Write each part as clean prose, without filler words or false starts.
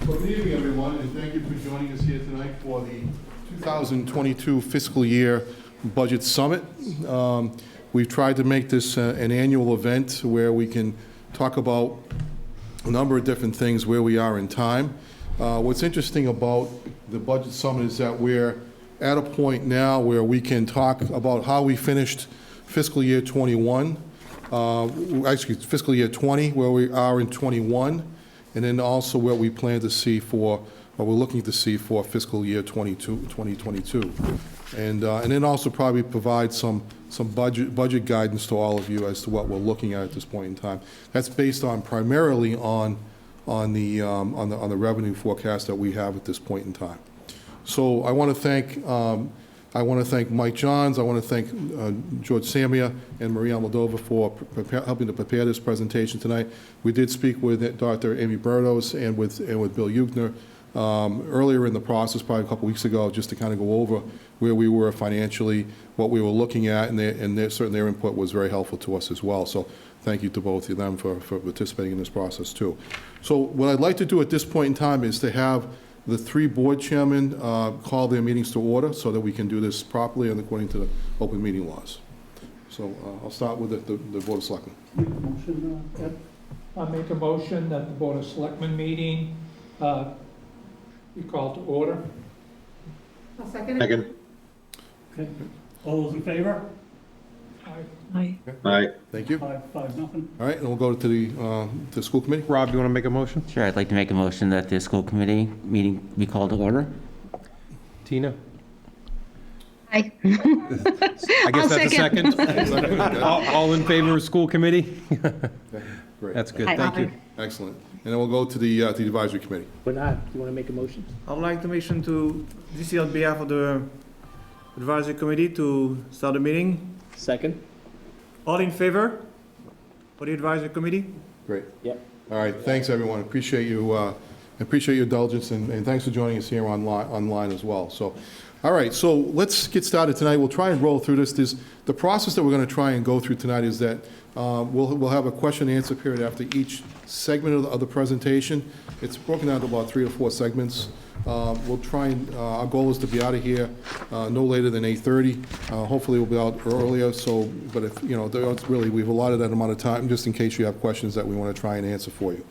Well, good evening, everyone, and thank you for joining us here tonight for the 2022 fiscal year budget summit. We've tried to make this an annual event where we can talk about a number of different things where we are in time. What's interesting about the budget summit is that we're at a point now where we can talk about how we finished fiscal year 21, actually fiscal year 20, where we are in 21, and then also what we plan to see for, what we're looking to see for fiscal year 2022. And then also probably provide some budget guidance to all of you as to what we're looking at this point in time. That's based on primarily on the revenue forecast that we have at this point in time. So I want to thank Mike Johns, I want to thank George Samia and Maria Moldova for helping to prepare this presentation tonight. We did speak with Dr. Amy Bertos and with Bill Eugner earlier in the process, probably a couple weeks ago, just to kind of go over where we were financially, what we were looking at, and their input was very helpful to us as well. So thank you to both of them for participating in this process too. So what I'd like to do at this point in time is to have the three board chairmen call their meetings to order so that we can do this properly and according to the open meeting laws. So I'll start with the Board of Selectmen. I make a motion that the Board of Selectmen meeting be called to order. I'll second it. Okay. All those in favor? Aye. Aye. Thank you. 5-0. All right, and we'll go to the school committee. Rob, you want to make a motion? Sure, I'd like to make a motion that the school committee meeting be called to order. Tina? Aye. I guess that's a second. All in favor of school committee? Great. That's good, Aye. thank you. Excellent. And then we'll go to the advisory committee. Bernard, you want to make a motion? I would like to mention to, this is on behalf of the advisory committee to start the meeting. Second? All in favor for the advisory committee? Great. Yep. All right, thanks, everyone. Appreciate your indulgence, and thanks for joining us here online as well. So, all right, so let's get started tonight. We'll try and roll through this. The process that we're going to try and go through tonight is that we'll have a question and answer period after each segment of the presentation. It's broken down to about 3 or 4 segments. We'll try and, our goal is to be out of here no later than 8:30. Hopefully we'll be out earlier, so, but if, you know, we've allotted that amount of time just in case you have questions that we want to try and answer for you.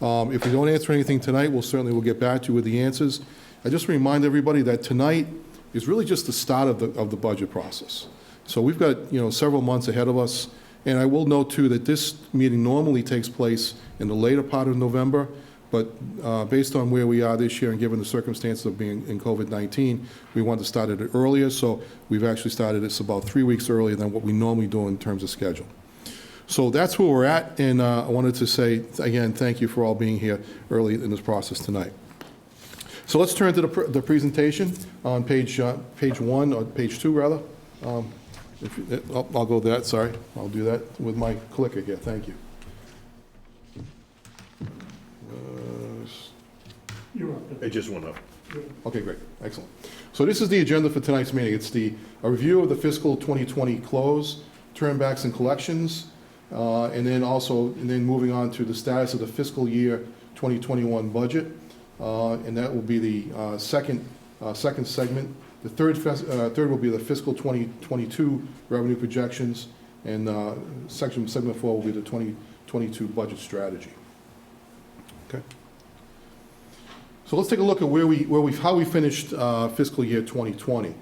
If we don't answer anything tonight, we'll get back to you with the answers. I just remind everybody that tonight is really just the start of the budget process. So we've got, several months ahead of us, and I will note too that this meeting normally takes place in the later part of November, but based on where we are this year and given the circumstances of being in COVID-19, we want to start it earlier, so we've actually started this about 3 weeks earlier than what we normally do in terms of schedule. So that's where we're at, and I wanted to say, again, thank you for all being here early in this process tonight. So let's turn to the presentation on page 1, or page 2, rather. I'll go that, sorry. I'll do that with my clicker here, thank you. You're up. It just went up. Okay, great, excellent. So this is the agenda for tonight's meeting. It's a review of the fiscal 2020 close, turnbacks and collections, and then moving on to the status of the fiscal year 2021 budget, and that will be the second segment. The third will be the fiscal 2022 revenue projections, and segment 4 will be the 2022 budget strategy. Okay. So let's take a look at how we finished fiscal year 2020.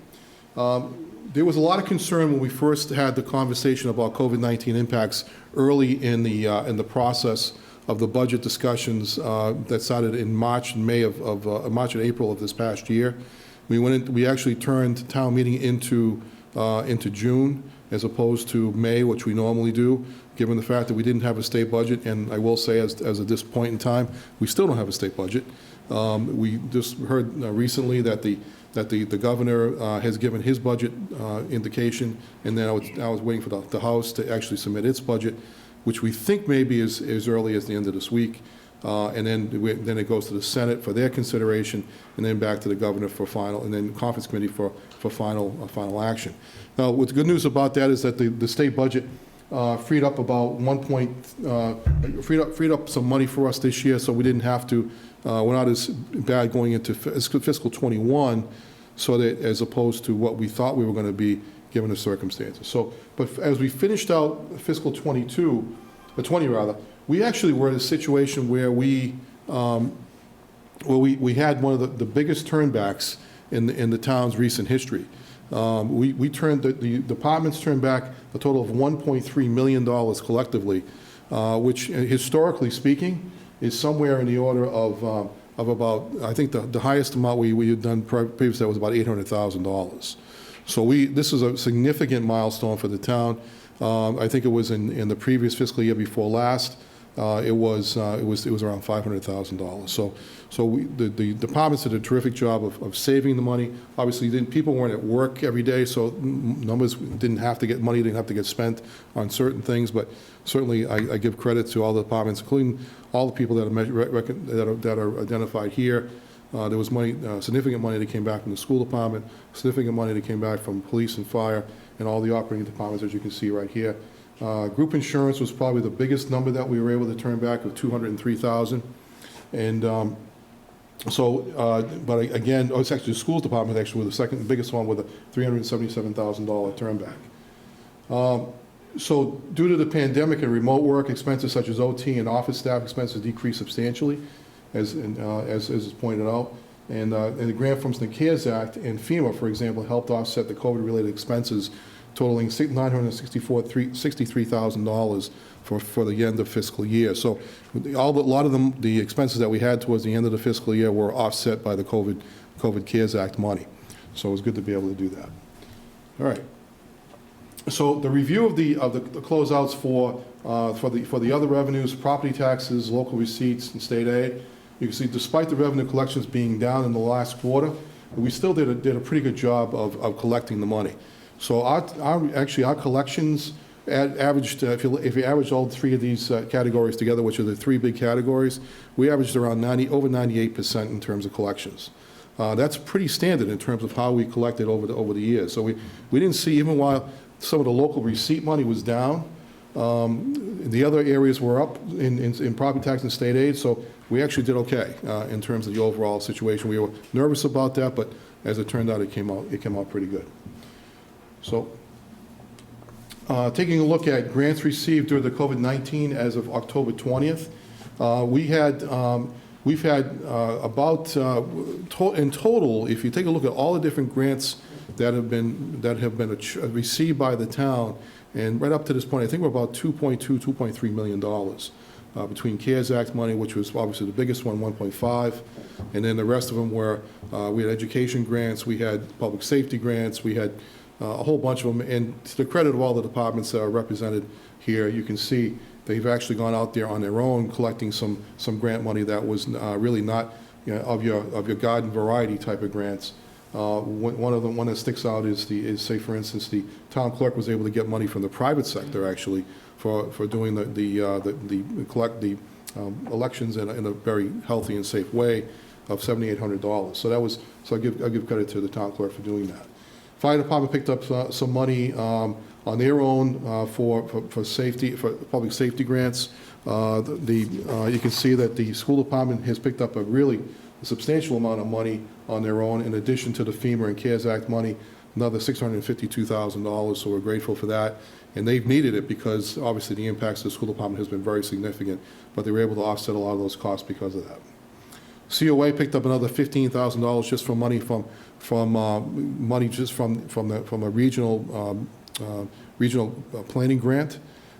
There was a lot of concern when we first had the conversation about COVID-19 impacts early in the process of the budget discussions that started in March and March and April of this past year. We actually turned town meeting into June as opposed to May, which we normally do, given the fact that we didn't have a state budget. And I will say, as of this point in time, we still don't have a state budget. We just heard recently that the governor has given his budget indication, and then I was waiting for the House to actually submit its budget, which we think maybe is as early as the end of this week. And then it goes to the Senate for their consideration, and then back to the governor for final, and then conference committee for final action. Now, what's good news about that is that the state budget freed up about freed up some money for us this year, so we didn't have to, we're not as bad going into fiscal '21, so that, as opposed to what we thought we were going to be given the circumstances. So, but as we finished out fiscal '22, or '20 rather, we actually were in a situation where we had one of the biggest turnbacks in the town's recent history. We turned, the departments turned back a total of $1.3 million collectively, which historically speaking is somewhere in the order of about, I think the highest amount we had done previously was about $800,000. So this is a significant milestone for the town. I think it was in the previous fiscal year before last, it was around $500,000. So the departments did a terrific job of saving the money. Obviously, people weren't at work every day, so money didn't have to get spent on certain things. But certainly, I give credit to all the departments, including all the people that are identified here. There was money, significant money that came back from the school department, significant money that came back from police and fire, and all the operating departments, as you can see right here. Group insurance was probably the biggest number that we were able to turn back, of $203,000. And but again, it's actually the schools department actually was the second biggest one with a $377,000 turn back. So due to the pandemic and remote work, expenses such as OT and office staff expenses decreased substantially, as is pointed out. And the grant from the CARES Act and FEMA, for example, helped offset the COVID-related expenses totaling $963,000 for the end of fiscal year. So a lot of the expenses that we had towards the end of the fiscal year were offset by the COVID CARES Act money. So it was good to be able to do that. All right. So the review of the closeouts for the other revenues, property taxes, local receipts, and state aid. You can see, despite the revenue collections being down in the last quarter, we still did a pretty good job of collecting the money. So our collections averaged, if you average all three of these categories together, which are the three big categories, we averaged around over 98% in terms of collections. That's pretty standard in terms of how we collected over the years. So we didn't see, even while some of the local receipt money was down, the other areas were up in property tax and state aid. So we actually did okay in terms of the overall situation. We were nervous about that, but as it turned out, it came out pretty good. So, taking a look at grants received during the COVID-19 as of October 20th, we've had about in total, if you take a look at all the different grants that have been received by the town, and right up to this point, I think we're about $2.3 million between CARES Act money, which was obviously the biggest one, 1.5, and then the rest of them were we had education grants, we had public safety grants, we had a whole bunch of them. And to the credit of all the departments that are represented here, you can see they've actually gone out there on their own collecting some grant money that was really not, you know, of your garden variety type of grants. One that sticks out is say, for instance, the town clerk was able to get money from the private sector actually for doing the elections in a very healthy and safe way, of $7,800. So I give credit to the town clerk for doing that. Fire department picked up some money on their own for safety, for public safety grants. You can see that the school department has picked up a substantial amount of money on their own, in addition to the FEMA and CARES Act money, another $652,000. So we're grateful for that, and they've needed it because obviously the impacts of the school department has been very significant, but they were able to offset a lot of those costs because of that. COA picked up another $15,000 just from money from a regional planning grant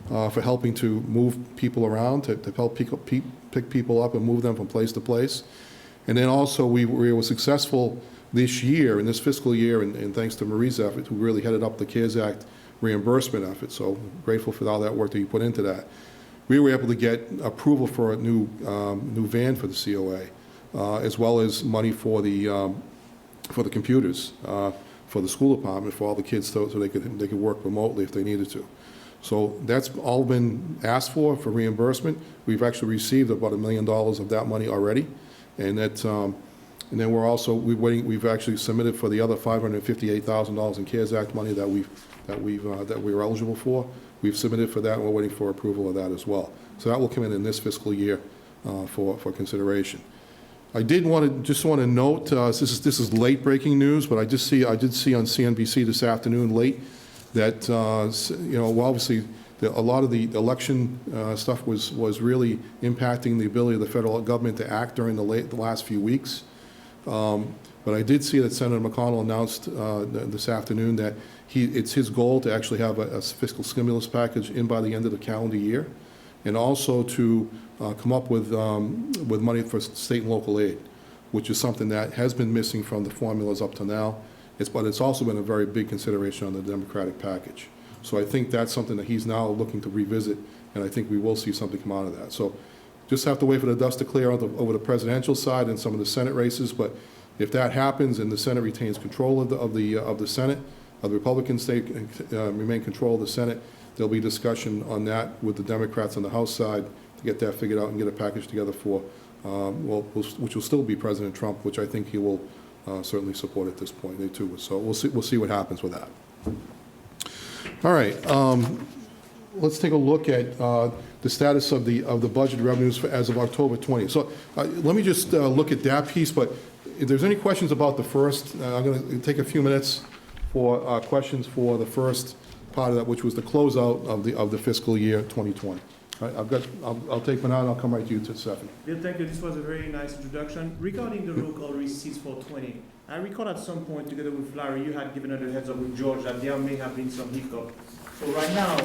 for helping to move people around, to help pick people up and move them from place to place. And then also we were successful this year, in this fiscal year, and thanks to Marie's effort, who really headed up the CARES Act reimbursement effort. So grateful for all that work that you put into that. We were able to get approval for a new van for the COA, as well as money for the computers for the school department, for all the kids, so they could work remotely if they needed to. So that's all been asked for reimbursement. We've actually received about $1 million of that money already, and that and then we've actually submitted for the other $558,000 in CARES Act money that we were eligible for. we've submitted for that, and we're waiting for approval of that as well. So that will come in this fiscal year for consideration. I just want to note, this is late-breaking news, but I did see on CNBC this afternoon late that, well, obviously, a lot of the election stuff was really impacting the ability of the federal government to act during the last few weeks. But I did see that Senator McConnell announced this afternoon that it's his goal to actually have a fiscal stimulus package in by the end of the calendar year, and also to come up with money for state and local aid, which is something that has been missing from the formulas up to now. But it's also been a very big consideration on the Democratic package. So I think that's something that he's now looking to revisit, and I think we will see something come out of that. So just have to wait for the dust to clear over the presidential side and some of the Senate races. But if that happens and the Senate retains control of the Senate, the Republican state remain control of the Senate, there'll be discussion on that with the Democrats on the House side to get that figured out and get a package together for, which will still be President Trump, which I think he will certainly support at this point, they too. So we'll see what happens with that. All right, let's take a look at the status of the budget revenues as of October 20th. So let me just look at that piece, but if there's any questions about the first, I'm going to take a few minutes for questions for the first part of that, which was the closeout of the fiscal year 2020. All right, I'll take one out, and I'll come right to you, Stephanie. Yeah, thank you. This was a very nice introduction. Regarding the local receipts for 20, I recall at some point, together with Larry, you had given us a heads up with George that there may have been some hiccup. So right now,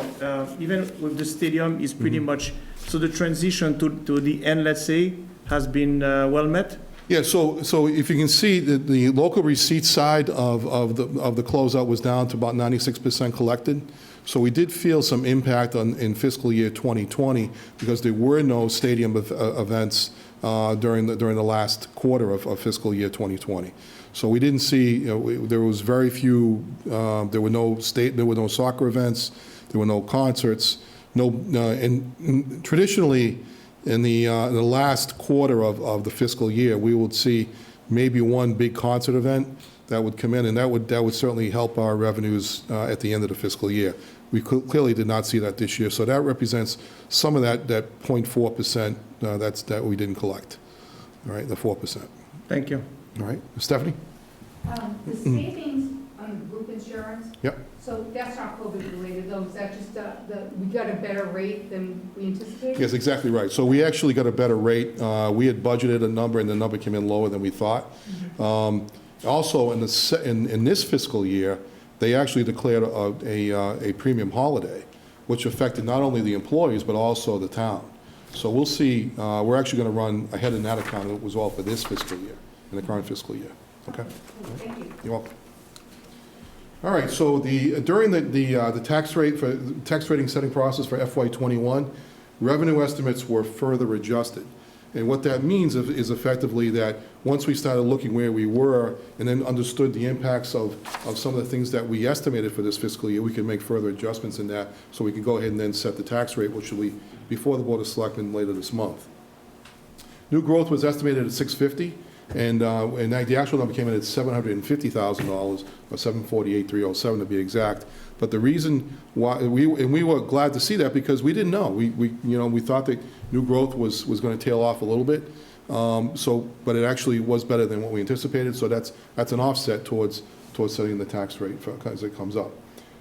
even with the stadium, is pretty much, so the transition to the end, let's say, has been well met? Yeah, so if you can see, the local receipt side of the closeout was down to about 96% collected. So we did feel some impact in fiscal year 2020 because there were no stadium events during the last quarter of fiscal year 2020. So we didn't see, there was very few, there were no soccer events, there were no concerts, and traditionally in the last quarter of the fiscal year, we would see maybe one big concert event that would come in, and that would certainly help our revenues at the end of the fiscal year. We clearly did not see that this year, so that represents some of that 0.4% that we didn't collect. All right, the 4%. Thank you. All right, Stephanie? The savings on group insurance, Yep. so that's not COVID related though, is that just we got a better rate than we anticipated? Yes, exactly right. So we actually got a better rate. We had budgeted a number, and the number came in lower than we thought. Also, in this fiscal year, they actually declared a premium holiday, which affected not only the employees, but also the town. So we'll see, we're actually going to run ahead in that account. It was all for this fiscal year, in the current fiscal year. Okay? Thank you. You're welcome. All right, so during the tax rating setting process for FY21, revenue estimates were further adjusted. And what that means is effectively that once we started looking where we were and then understood the impacts of some of the things that we estimated for this fiscal year, we could make further adjustments in that so we could go ahead and then set the tax rate, which will be before the Board of Selectmen later this month. New growth was estimated at $650, and the actual number came in at $750,000, or $748,307 to be exact. But the reason why we were glad to see that because we didn't know. We thought that new growth was going to tail off a little bit. But it actually was better than what we anticipated. So that's an offset towards setting the tax rate as it comes up.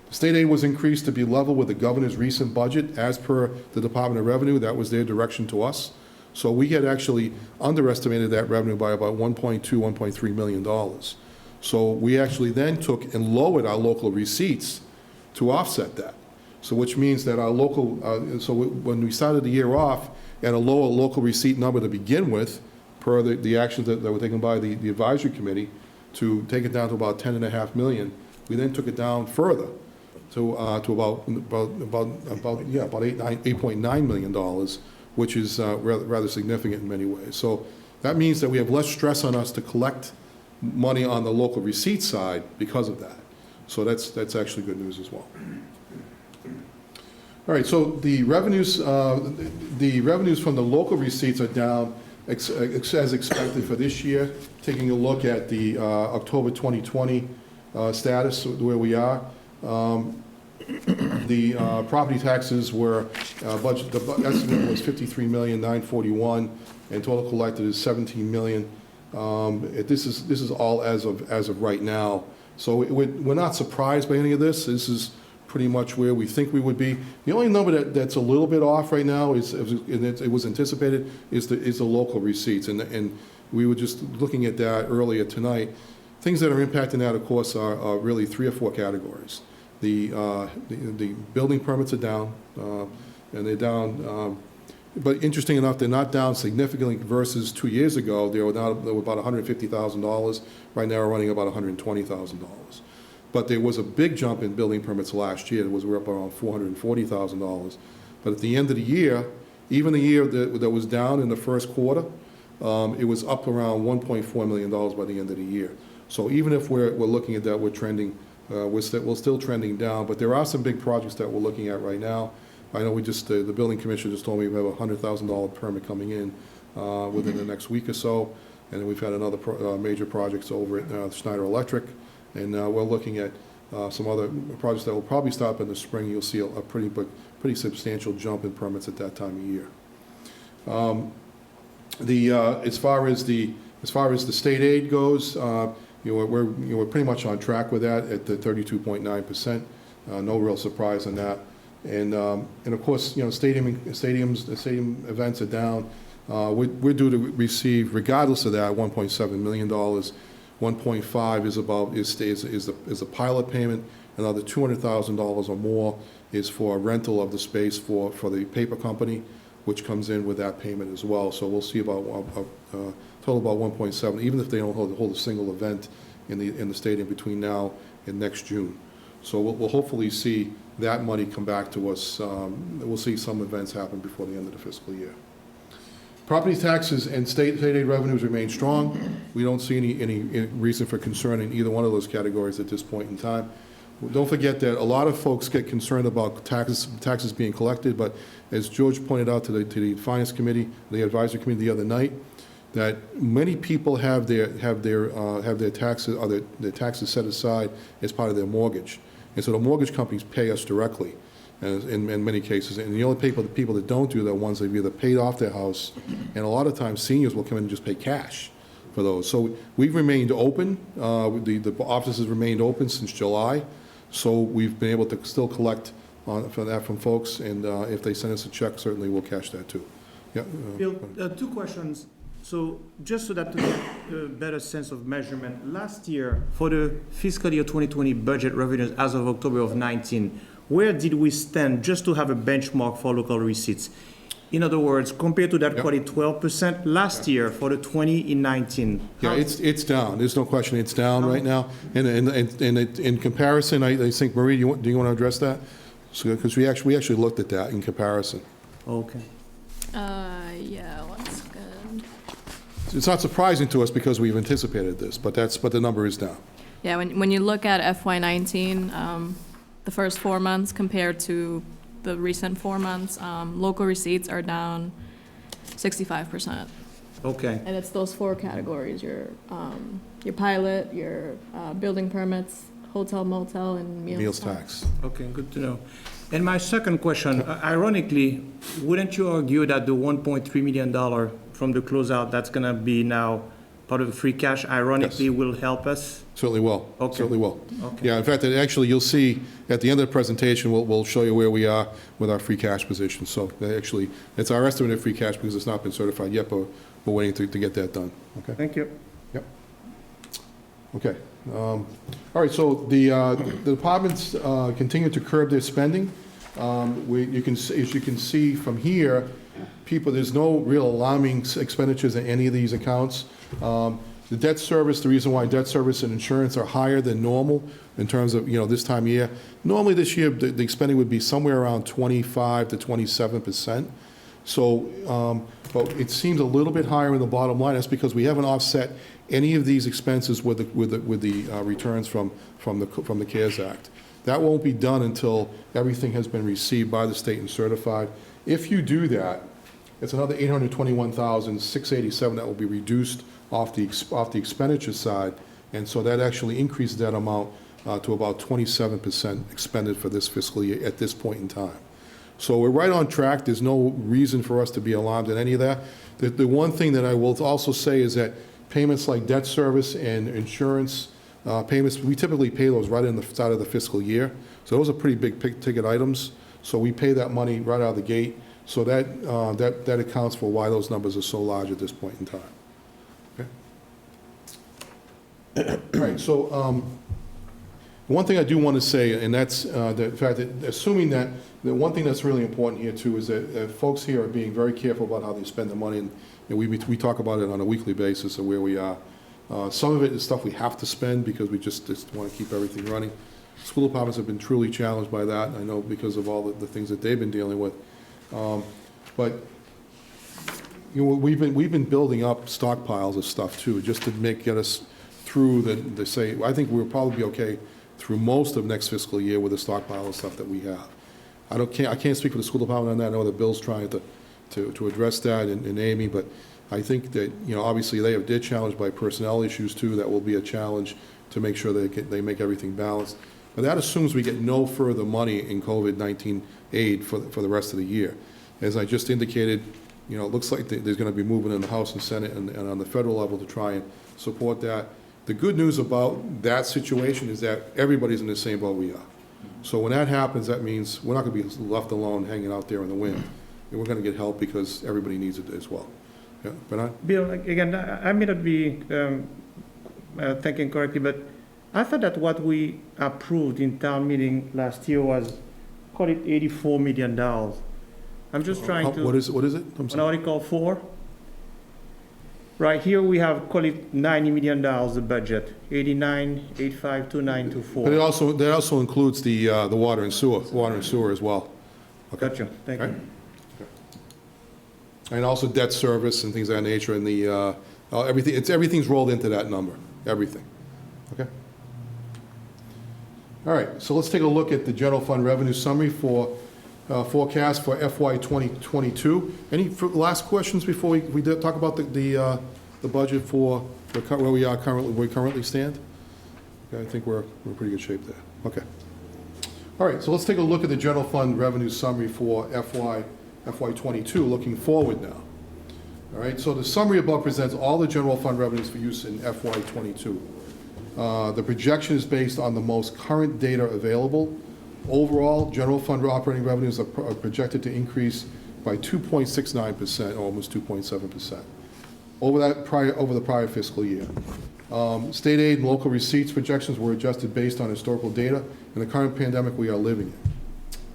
The state aid was increased to be level with the governor's recent budget, as per the Department of Revenue. That was their direction to us. So we had actually underestimated that revenue by about $1.2, $1.3 million. So we actually then took and lowered our local receipts to offset that. So which means that our local, when we started the year off at a lower local receipt number to begin with, per the actions that were taken by the advisory committee to take it down to about $10.5 million, we then took it down further to about $8.9 million, which is rather significant in many ways. So that means that we have less stress on us to collect money on the local receipt side because of that. So that's actually good news as well. All right, so the revenues from the local receipts are down as expected for this year. Taking a look at the October 2020 status, where we are. The property taxes were, the estimate was $53,941,000, and total collected is $17 million. This is all as of right now. So we're not surprised by any of this. This is pretty much where we think we would be. The only number that's a little bit off right now is, and it was anticipated, is the local receipts. And we were just looking at that earlier tonight. Things that are impacting that, of course, are really 3 or 4 categories. The building permits are down, and they're down. But interesting enough, they're not down significantly versus 2 years ago. They were about $150,000. Right now, we're running about $120,000. But there was a big jump in building permits last year. We're up around $440,000. But at the end of the year, even the year that was down in the first quarter, it was up around $1.4 million by the end of the year. So even if we're looking at that, we're trending, we're still trending down. But there are some big projects that we're looking at right now. I know the building commissioner just told me we have a $100,000 permit coming in within the next week or so. And then we've had another major projects over at Schneider Electric. And we're looking at some other projects that will probably start in the spring. You'll see a pretty substantial jump in permits at that time of year. As far as the state aid goes, we're pretty much on track with that at the 32.9%. No real surprise on that. And of course, stadium events are down. We're due to receive, regardless of that, $1.7 million. 1.5 is a pilot payment. Another $200,000 or more is for rental of the space for the paper company, which comes in with that payment as well. So we'll see about total about 1.7, even if they don't hold a single event in the stadium between now and next June. So we'll hopefully see that money come back to us. We'll see some events happen before the end of the fiscal year. Property taxes and state aid revenues remain strong. We don't see any reason for concern in either one of those categories at this point in time. Don't forget that a lot of folks get concerned about taxes being collected, but as George pointed out to the Finance Committee, the Advisory Committee the other night, that many people have their taxes or their taxes set aside as part of their mortgage, and so the mortgage companies pay us directly, in many cases. And the only people that don't do that are ones that have either paid off their house, and a lot of times seniors will come in and just pay cash for those. So we've remained open. The office has remained open since July, so we've been able to still collect for that from folks. And if they send us a check, certainly we'll cash that too. Yeah. Bill, 2 questions. So just so that to get a better sense of measurement, last year for the fiscal year 2020 budget revenues as of October of 19, where did we stand just to have a benchmark for local receipts? In other words, compared to that quality 12% last year for the 20 in 19. Yeah, it's down. There's no question it's down right now. And in comparison, I think, Marie, do you want to address that? Because we actually looked at that in comparison. Okay. Yeah, what's good? It's not surprising to us because we've anticipated this, but the number is down. Yeah, when you look at FY19, the first 4 months compared to the recent 4 months, local receipts are down 65%. Okay. And it's those 4 categories: your pilot, your building permits, hotel, motel, and meals tax. Okay, good to know. And my second question, ironically, wouldn't you argue that the $1.3 million from the closeout that's going to be now part of the free cash, ironically, will help us? Certainly will. Okay. Certainly will. Okay. Yeah, in fact, actually, you'll see at the end of the presentation, we'll show you where we are with our free cash position. So actually, it's our estimate of free cash because it's not been certified yet, but we're waiting to get that done. Okay. Thank you. Yep. Okay. All right, so the departments continue to curb their spending. As you can see from here, there's no real alarming expenditures in any of these accounts. The debt service, the reason why debt service and insurance are higher than normal in terms of, this time of year. Normally this year, the spending would be somewhere around 25 to 27%. So, but it seems a little bit higher in the bottom line. That's because we haven't offset any of these expenses with the returns from the CARES Act. That won't be done until everything has been received by the state and certified. If you do that, it's another $821,687 that will be reduced off the expenditure side, and so that actually increases that amount to about 27% expended for this fiscal year at this point in time. So we're right on track. There's no reason for us to be alarmed at any of that. The one thing that I will also say is that payments like debt service and insurance payments, we typically pay those right in the start of the fiscal year. So those are pretty big ticket items. So we pay that money right out of the gate. So that accounts for why those numbers are so large at this point in time. Okay. All right, so one thing I do want to say, and that's the fact that, assuming that, the one thing that's really important here too is that folks here are being very careful about how they spend the money, and we talk about it on a weekly basis of where we are. Some of it is stuff we have to spend because we just want to keep everything running. School departments have been truly challenged by that, I know, because of all the things that they've been dealing with. But you know, we've been building up stockpiles of stuff too, just to get us through I think we'll probably be okay through most of next fiscal year with the stockpile of stuff that we have. I can't speak for the school department on that. I know that Bill's trying to address that, and Amy, but I think that, you know, obviously they're challenged by personnel issues too. That will be a challenge to make sure they make everything balanced. But that assumes we get no further money in COVID-19 aid for the rest of the year. As I just indicated, you know, it looks like there's going to be movement in the House and Senate and on the federal level to try and support that. The good news about that situation is that everybody's in the same boat we are. So when that happens, that means we're not going to be left alone hanging out there in the wind. And we're going to get help because everybody needs it as well. Yeah, Bernard? Bill, again, I may not be thinking correctly, but I thought that what we approved in town meeting last year was, call it $84 million. I'm just trying to. What is it? I'm On sorry. Article 4, right here we have, call it $90 million, the budget, 89,852924. But that also includes the water and sewer as well. Okay. Gotcha, thank you. And also debt service and things of that nature, and everything's rolled into that number, everything. Okay? All right, so let's take a look at the general fund revenue summary for forecast for FY 2022. Any last questions before we talk about the budget for where we currently stand? Okay, I think we're in pretty good shape there. Okay. All right, so let's take a look at the general fund revenue summary for FY 22, looking forward now. All right, so the summary above presents all the general fund revenues for use in FY 22. The projection is based on the most current data available. Overall, general fund operating revenues are projected to increase by 2.69%, almost 2.7%, over the prior fiscal year. State aid and local receipts projections were adjusted based on historical data and the current pandemic we are living in.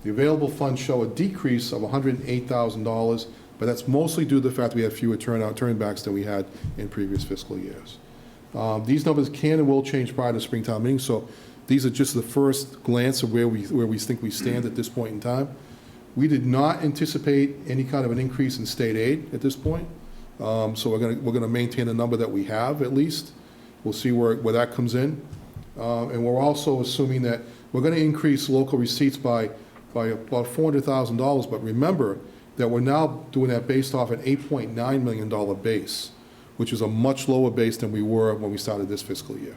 The available funds show a decrease of $108,000, but that's mostly due to the fact we have fewer turnbacks than we had in previous fiscal years. These numbers can and will change prior to Springtown meeting, so these are just the first glance of where we think we stand at this point in time. We did not anticipate any kind of an increase in state aid at this point, so we're going to maintain the number that we have at least. We'll see where that comes in, and we're also assuming that we're going to increase local receipts by about $400,000. But remember that we're now doing that based off an $8.9 million base, which is a much lower base than we were when we started this fiscal year.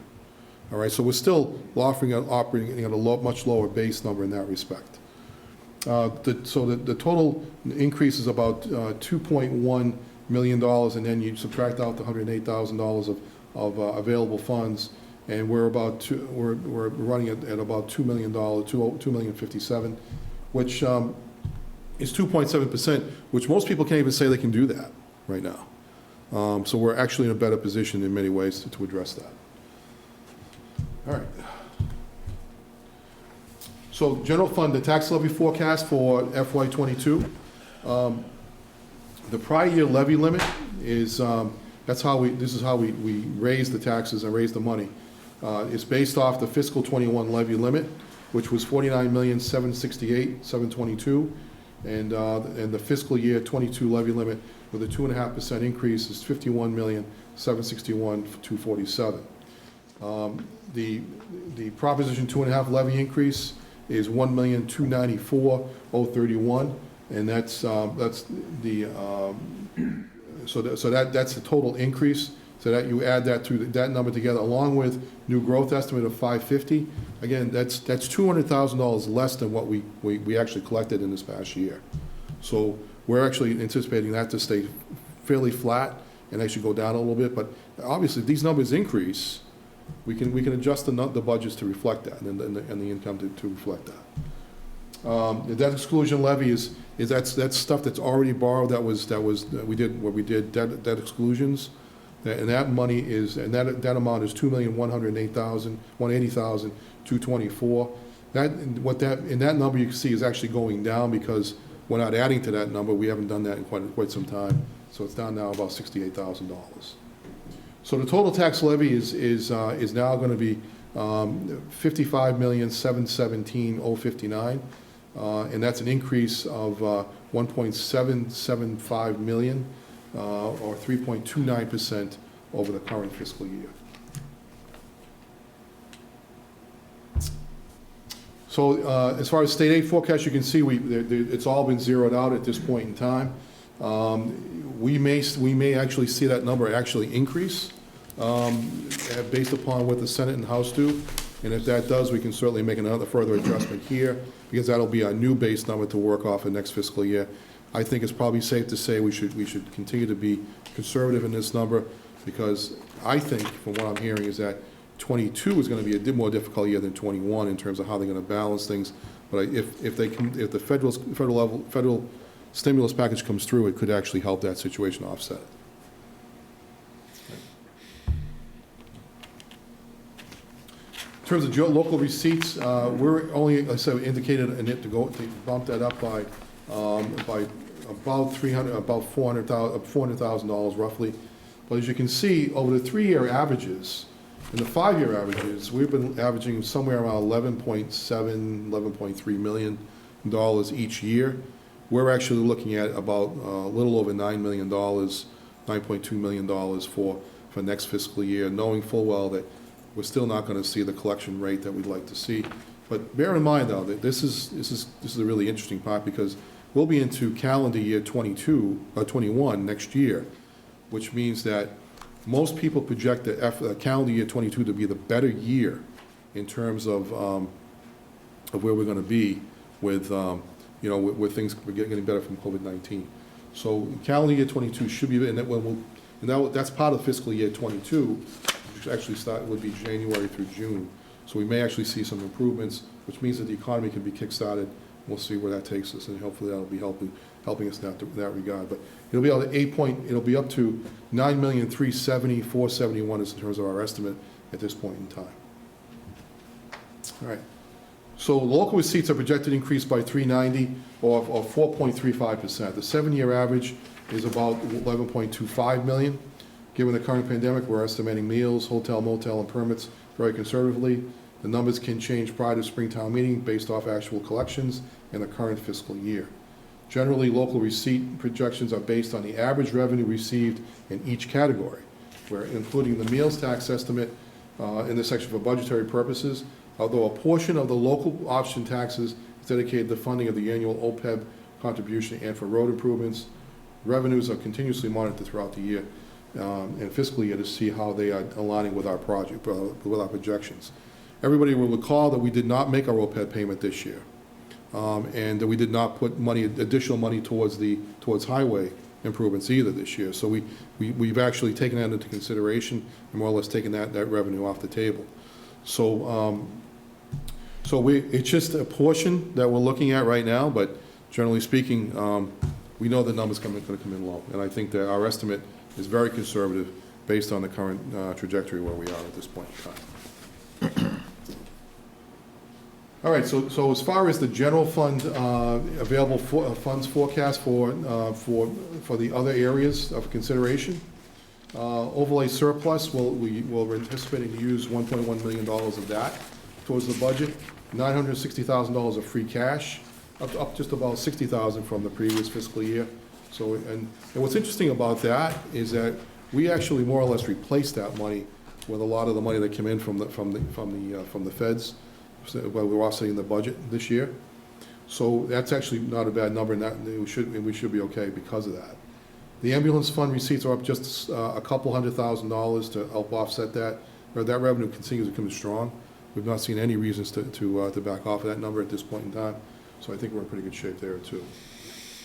All right, so we're still operating at a much lower base number in that respect. So the total increase is about $2.1 million, and then you subtract out the $108,000 of available funds, and we're running at about $2 million, $2,057,000, which is 2.7%, which most people can't even say they can do that right now. So we're actually in a better position in many ways to address that. All right. So general fund, the tax levy forecast for FY 22. The prior year levy limit is, this is how we raise the taxes and raise the money. It's based off the fiscal 21 levy limit, which was $49,768,722, and the fiscal year 22 levy limit with a 2.5% increase is $51,761,247. The Proposition 2.5 levy increase is $1,294,031, and that's the total increase. So that you add that to, that number together, along with new growth estimate of 550, again, that's $200,000 less than what we actually collected in this past year. So we're actually anticipating that to stay fairly flat and actually go down a little bit, but obviously, if these numbers increase, we can adjust the budgets to reflect that, and the income to reflect that. The debt exclusion levy that's stuff that's already borrowed, we did debt exclusions. And that money is, and that amount is $2,180,224. In that number you can see is actually going down because we're not adding to that number. We haven't done that in quite some time. So it's down now about $68,000. So the total tax levy is now going to be $55,717,059, and that's an increase of 1.775 million. Or 3.29% over the current fiscal year. So as far as state aid forecast, you can see it's all been zeroed out at this point in time. We may actually see that number actually increase based upon what the Senate and House do. And if that does, we can certainly make another further adjustment here, because that'll be our new base number to work off in next fiscal year. I think it's probably safe to say we should continue to be conservative in this number, because I think, from what I'm hearing, is that 22 is going to be a more difficult year than 21 in terms of how they're going to balance things. But if the federal stimulus package comes through, it could actually help that situation offset it. In terms of local receipts, we're only, like I said, indicated in it to bump that up by about $400,000 roughly. But as you can see, over the 3-year averages and the 5-year averages, we've been averaging somewhere around $11.3 million each year. We're actually looking at about a little over $9 million, $9.2 million for next fiscal year, knowing full well that we're still not going to see the collection rate that we'd like to see. But bear in mind, though, that this is a really interesting part, because we'll be into calendar year 21 next year, which means that most people project the calendar year 22 to be the better year in terms of where we're going to be with with things getting better from COVID-19. So calendar year 22 should be, and that's part of fiscal year 22, which actually would be January through June. So we may actually see some improvements, which means that the economy can be kick-started. We'll see where that takes us, and hopefully that'll be helping us in that regard. But it'll be it'll be up to $9,370,471 in terms of our estimate at this point in time. All right. So local receipts are projected to increase by $390 or 4.35%. The 7-year average is about $11.25 million. Given the current pandemic, we're estimating meals, hotel, motel, and permits very conservatively. The numbers can change prior to Springtown meeting based off actual collections in the current fiscal year. Generally, local receipt projections are based on the average revenue received in each category, where including the meals tax estimate in this section for budgetary purposes, although a portion of the local option taxes is dedicated to funding of the annual OPEB contribution and for road improvements. Revenues are continuously monitored throughout the year and fiscal year to see how they are aligning with our project, with our projections. Everybody will recall that we did not make our OPEB payment this year, and that we did not put additional money towards highway improvements either this year. So we've actually taken that into consideration and more or less taken that revenue off the table. So it's just a portion that we're looking at right now, but generally speaking, we know the numbers going to come in low, and I think that our estimate is very conservative based on the current trajectory where we are at this point in time. All right, so as far as the general fund available funds forecast for the other areas of consideration, overlay surplus, we're anticipating to use $1.1 million of that towards the budget, $960,000 of free cash, up just about $60,000 from the previous fiscal year. So, and what's interesting about that is that we actually more or less replaced that money with a lot of the money that came in from the feds while we were offsetting the budget this year. So that's actually not a bad number, and we should be okay because of that. The ambulance fund receipts are up just a couple $100,000 to help offset that, or that revenue continues to come strong. We've not seen any reasons to back off of that number at this point in time, so I think we're in pretty good shape there, too.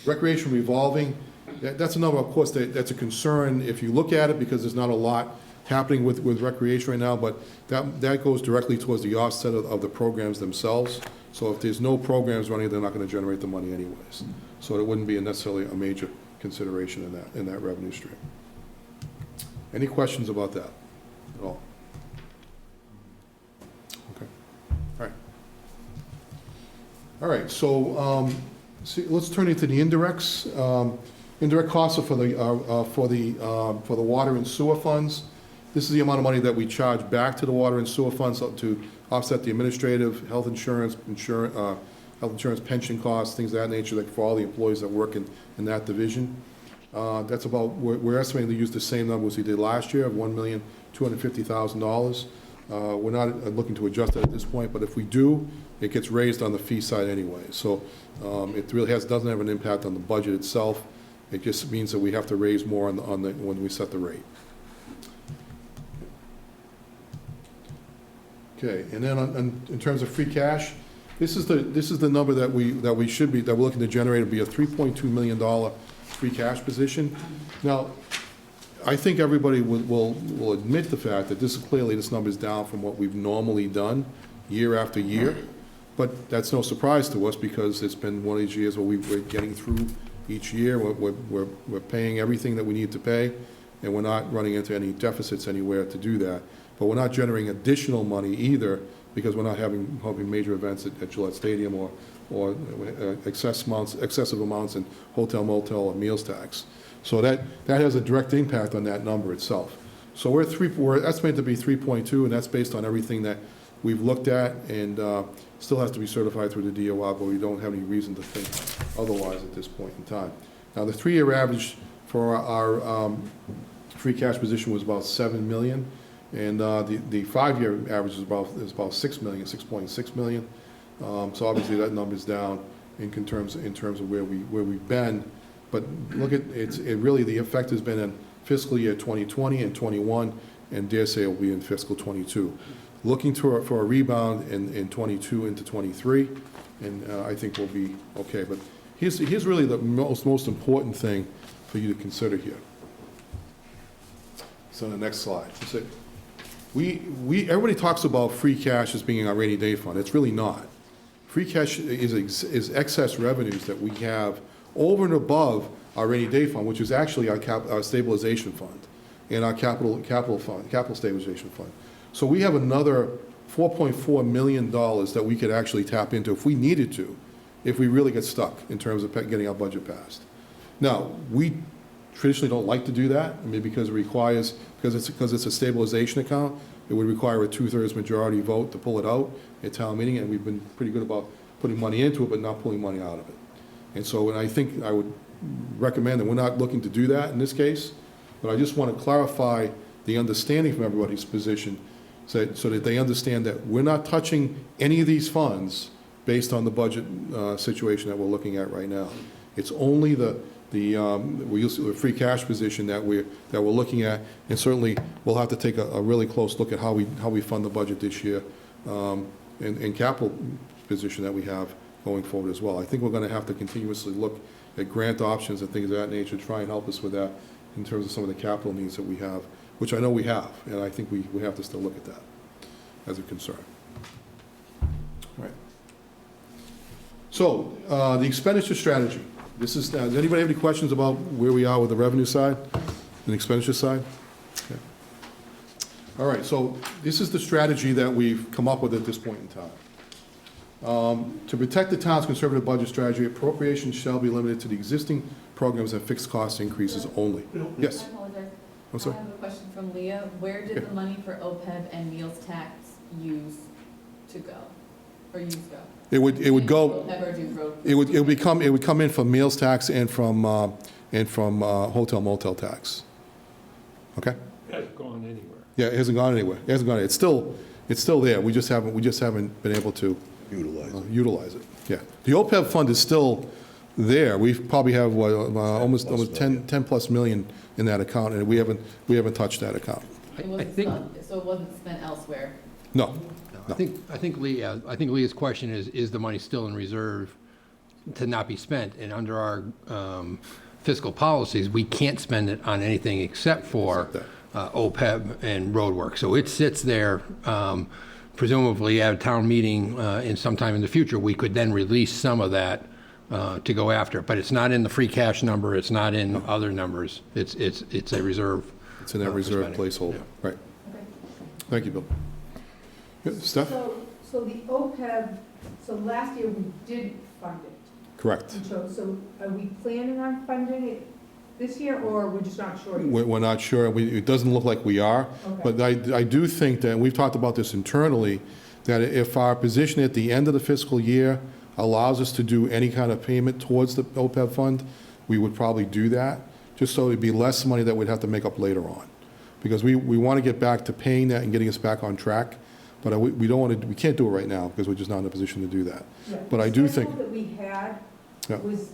Recreation revolving, that's a number, of course, that's a concern if you look at it, because there's not a lot happening with recreation right now, but that goes directly towards the offset of the programs themselves. So if there's no programs running, they're not gonna generate the money anyways. So it wouldn't be necessarily a major consideration in that revenue stream. Any questions about that at all? Okay, all right. All right, so let's turn into the indirects. Indirect costs are for the water and sewer funds. This is the amount of money that we charge back to the water and sewer funds to offset the administrative, health insurance, pension costs, things of that nature, like for all the employees that work in that division. That's about, we're estimating to use the same number as we did last year of $1,250,000. We're not looking to adjust that at this point, but if we do, it gets raised on the fee side anyway. So it really doesn't have an impact on the budget itself. It just means that we have to raise more when we set the rate. Okay, and then in terms of free cash, this is the number that we're looking to generate. It'll be a $3.2 million free cash position. Now, I think everybody will admit the fact that this number is down from what we've normally done year after year, but that's no surprise to us because it's been one of these years where we're getting through each year. We're paying everything that we need to pay, and we're not running into any deficits anywhere to do that. But we're not generating additional money either because we're not having major events at Gillette Stadium or excessive amounts in hotel, motel, or meals tax. So that has a direct impact on that number itself. So we're estimated to be 3.2, and that's based on everything that we've looked at, and still has to be certified through the DOR, but we don't have any reason to think otherwise at this point in time. Now, the 3-year average for our free cash position was about $7 million. And the 5-year average is about $6 million, $6.6 million. So obviously that number's down in terms of where we've been. But look at really the effect has been in fiscal year 2020 and 21, and dare say it will be in fiscal 22. Looking for a rebound in 22 into 23, and I think we'll be okay. But here's really the most important thing for you to consider here. So the next slide. Everybody talks about free cash as being our rainy day fund. It's really not. Free cash is excess revenues that we have over and above our rainy day fund, which is actually our stabilization fund and our capital stabilization fund. So we have another $4.4 million that we could actually tap into if we needed to, if we really get stuck in terms of getting our budget passed. Now, we traditionally don't like to do that, because it's a stabilization account, it would require a 2/3 majority vote to pull it out at town meeting, and we've been pretty good about putting money into it, but not pulling money out of it. And so, I think I would recommend that we're not looking to do that in this case, but I just want to clarify the understanding from everybody's position, so that they understand that we're not touching any of these funds based on the budget situation that we're looking at right now. It's only the free cash position that we're looking at, and certainly we'll have to take a really close look at how we fund the budget this year, and capital position that we have going forward as well. I think we're going to have to continuously look at grant options and things of that nature to try and help us with that in terms of some of the capital needs that we have, which I know we have, and I think we have to still look at that as a concern. All right. So the expenditure strategy. Does anybody have any questions about where we are with the revenue side and expenditure side? Okay. All right, so this is the strategy that we've come up with at this point in time. To protect the town's conservative budget strategy, appropriations shall be limited to the existing programs and fixed cost increases only. Yes? I apologize. I'm sorry? I have a question from Leah. Where did the money for OPEB and meals tax use to go? It would go. Never do road. It would come in from meals tax and from hotel motel tax. Okay. It hasn't gone anywhere. Yeah, it hasn't gone anywhere. It hasn't gone. It's still there. We just haven't been able to utilize it. Yeah. The OPEB fund is still there. We probably have, what, almost 10+ million in that account, and we haven't touched that account. It I wasn't think, spent, so it wasn't spent elsewhere. No. I think Leah's question is the money still in reserve to not be spent? And under our fiscal policies, we can't spend it on anything except for OPEB and road work. So it sits there, presumably at a town meeting in sometime in the future, we could then release some of that to go after. But it's not in the free cash number, it's not in other numbers, it's a reserve. It's in that reserve placeholder, right. Okay. Thank you, Bill. Yeah, Steph? So the OPEB, so last year we did fund it. Correct. So are we planning on funding it this year, or we're just not sure yet? We're not sure. It doesn't look like we are. Okay. But I do think that, and we've talked about this internally, that if our position at the end of the fiscal year allows us to do any kind of payment towards the OPEB fund, we would probably do that, just so it'd be less money that we'd have to make up later on. Because we want to get back to paying that and getting us back on track, but we don't want to, we can't do it right now because we're just not in a position to do that. Yeah. But I do think. The schedule that we had, Yeah. was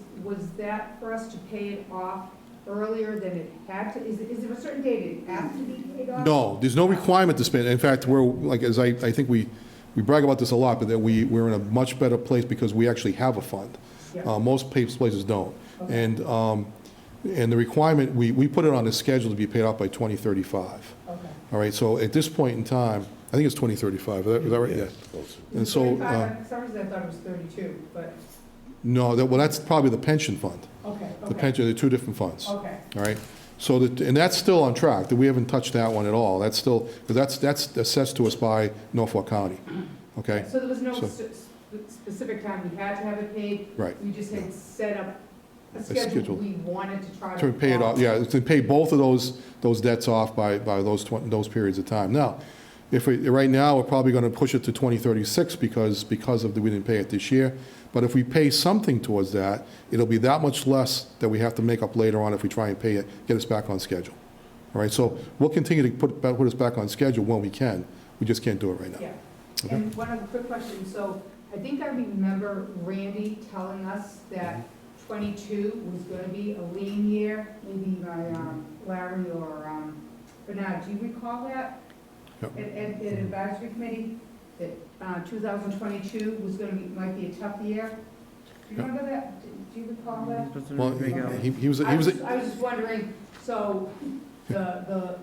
that for us to pay it off earlier than it had to? Is there a certain date it has to be paid off? No, there's no requirement to spend. In fact, we're, like, as I think we brag about this a lot, but that we're in a much better place because we actually have a fund. Yeah. Most places don't. Okay. And the requirement, we put it on the schedule to be paid off by 2035. Okay. All right, so at this point in time, I think it's 2035, is that right? Yeah. And so, 35, for some reason I thought it was 32, but, no, well, that's probably the pension fund. okay, The okay. pension, they're two different funds. Okay, All right, so and that's still on track, that we haven't touched that one at all. That's still, because that's assessed to us by Norfolk County, okay? so there was no So- specific time we had to have it paid? Right. We just had set up a schedule. schedule we wanted to try to. To pay it off, yeah, to pay both of those debts off by those periods of time. Now, right now, we're probably going to push it to 2036 because we didn't pay it this year. But if we pay something towards that, it'll be that much less that we have to make up later on if we try and pay it, get us back on schedule. All right, so we'll continue to put us back on schedule when we can. We just can't do it right now. Yeah. Okay. And one other quick question. So I think I remember Randy telling us that 22 was going to be a lean year, maybe by Larry or Bernard. Do you recall that? Yep. At advisory committee, that 2022 was going to be, might be a tough year? Do you Yep. remember that? Do you recall that? Well, he was, I was just wondering, so the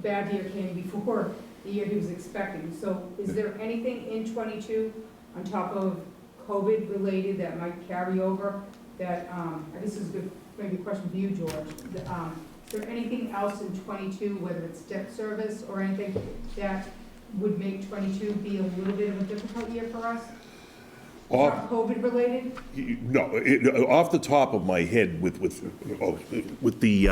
bad year came before the year he was expecting. So is there anything in 22 on top of COVID related that might carry over that, this is a good, maybe a question for you, George. Is there anything else in 22, whether it's debt service or anything, that would make 22 be a little bit of a difficult year for us? Not COVID related? No, off the top of my head, with the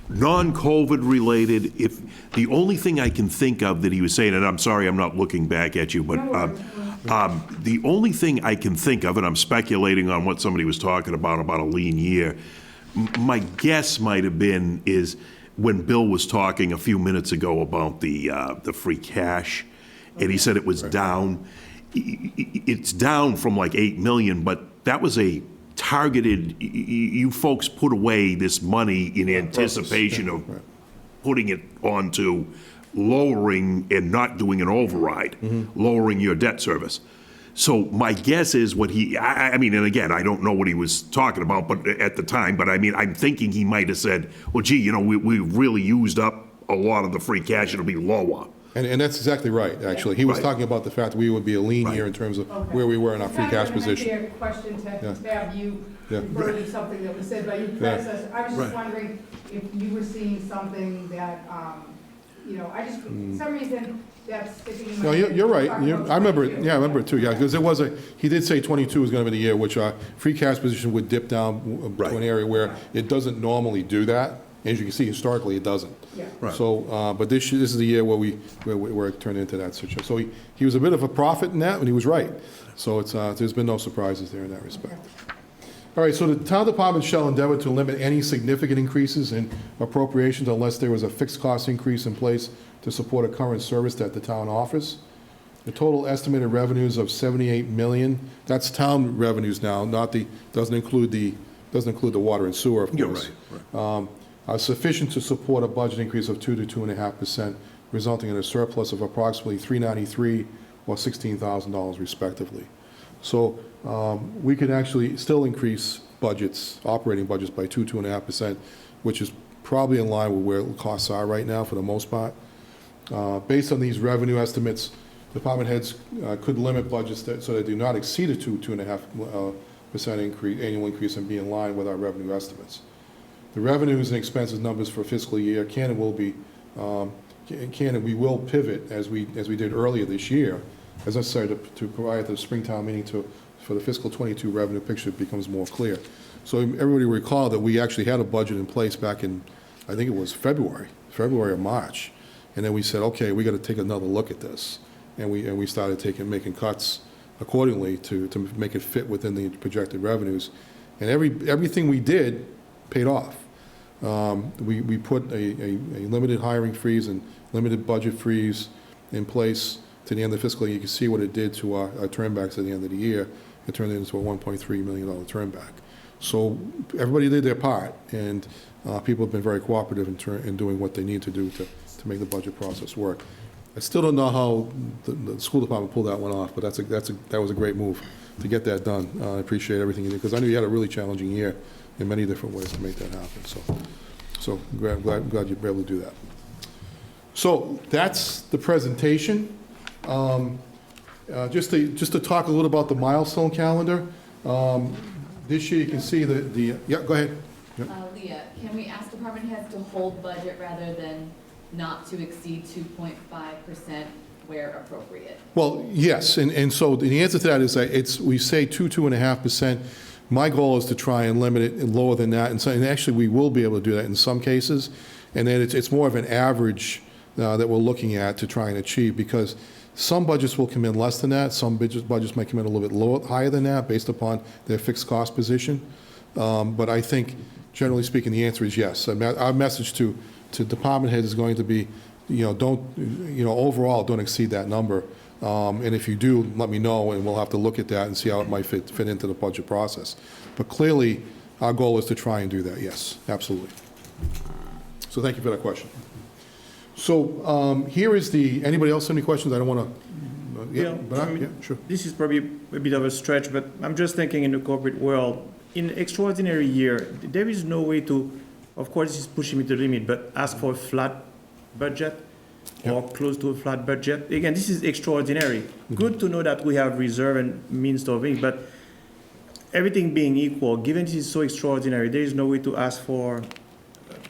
non-COVID related, if, the only thing I can think of that he was saying, and I'm sorry, I'm not looking back at you, but the only thing I can think of, and I'm speculating on what somebody was talking about a lean year, my guess might have been is when Bill was talking a few minutes ago about the free cash, and he said it was down. It's down from like 8 million, but that was a targeted, you folks put away this money in anticipation of putting it onto lowering and not doing an override, lowering your debt service. So my guess is what I mean, and again, I don't know what he was talking about, but at the time, but I mean, I'm thinking he might have said, well, gee, we really used up a lot of the free cash, it'll be lower. and that's exactly right, actually. He was talking about the fact that we would be a lean year in terms of where we were in our free cash position. Kind of a question to have you Yeah. refer to something that was said by your predecessor. I was just wondering if you were seeing something that, for some reason, that's sticking in my No, head. you're right. Talking about I remember it. 22. Yeah, I remember it too. Yeah, because he did say 22 was going to be the year, which our free cash position would dip down to an area where it doesn't normally do that. As you can see, historically, it doesn't. Yeah. So, but this is the year where it turned into that situation. So he was a bit of a prophet in that, and he was right. So there's been no surprises there in that respect. All right, so the town department shall endeavor to limit any significant increases in appropriations unless there was a fixed cost increase in place to support a current service that the town offers. The total estimated revenues of 78 million, that's town revenues now, doesn't include the water and sewer, of course. You're right. Are sufficient to support a budget increase of 2 to 2.5%, resulting in a surplus of approximately $393 or $16,000 respectively. So we could actually still increase budgets, operating budgets by 2.5%, which is probably in line with where costs are right now for the most part. Based on these revenue estimates, department heads could limit budgets so they do not exceed a 2.5% annual increase and be in line with our revenue estimates. The revenues and expenses numbers for fiscal year can and we will pivot as we did earlier this year, as necessary to provide the Springtown meeting for the fiscal 22 revenue picture becomes more clear. So everybody recall that we actually had a budget in place back in, I think it was February or March, and then we said, okay, we got to take another look at this, and we started making cuts accordingly to make it fit within the projected revenues, and everything we did paid off. We put a limited hiring freeze and limited budget freeze in place to the end of the fiscal year. You can see what it did to our turnbacks at the end of the year. It turned into a $1.3 million turnback. So everybody did their part, and people have been very cooperative in doing what they need to do to make the budget process work. I still don't know how the school department pulled that one off, but that was a great move to get that done. I appreciate everything you did, because I knew you had a really challenging year in many different ways to make that happen. So glad you were able to do that. So that's the presentation. Just to talk a little about the milestone calendar. This year you can see yeah, go ahead. Yep. Leah, can we ask department heads to hold budget rather than not to exceed 2.5% where appropriate? Well, yes, and so the answer to that is that we say 2.5%. My goal is to try and limit it lower than that, and actually we will be able to do that in some cases, and then it's more of an average that we're looking at to try and achieve, because some budgets will come in less than that, some budgets might come in a little bit higher than that based upon their fixed cost position, but I think generally speaking the answer is yes. Our message to department heads is going to be, overall don't exceed that number. And if you do, let me know, and we'll have to look at that and see how it might fit into the budget process. But clearly, our goal is to try and do that, yes, absolutely. So thank you for that question. So here is anybody else have any questions? I don't want to, yeah, sure. This is probably a bit of a stretch, but I'm just thinking in the corporate world, in an extraordinary year, there is no way to, of course, this is pushing me to the limit, but ask for a flat budget or close to a flat budget. Again, this is extraordinary. Mm-hmm. Good to know that we have reserve and means to living, but everything being equal, given this is so extraordinary, there is no way to ask for,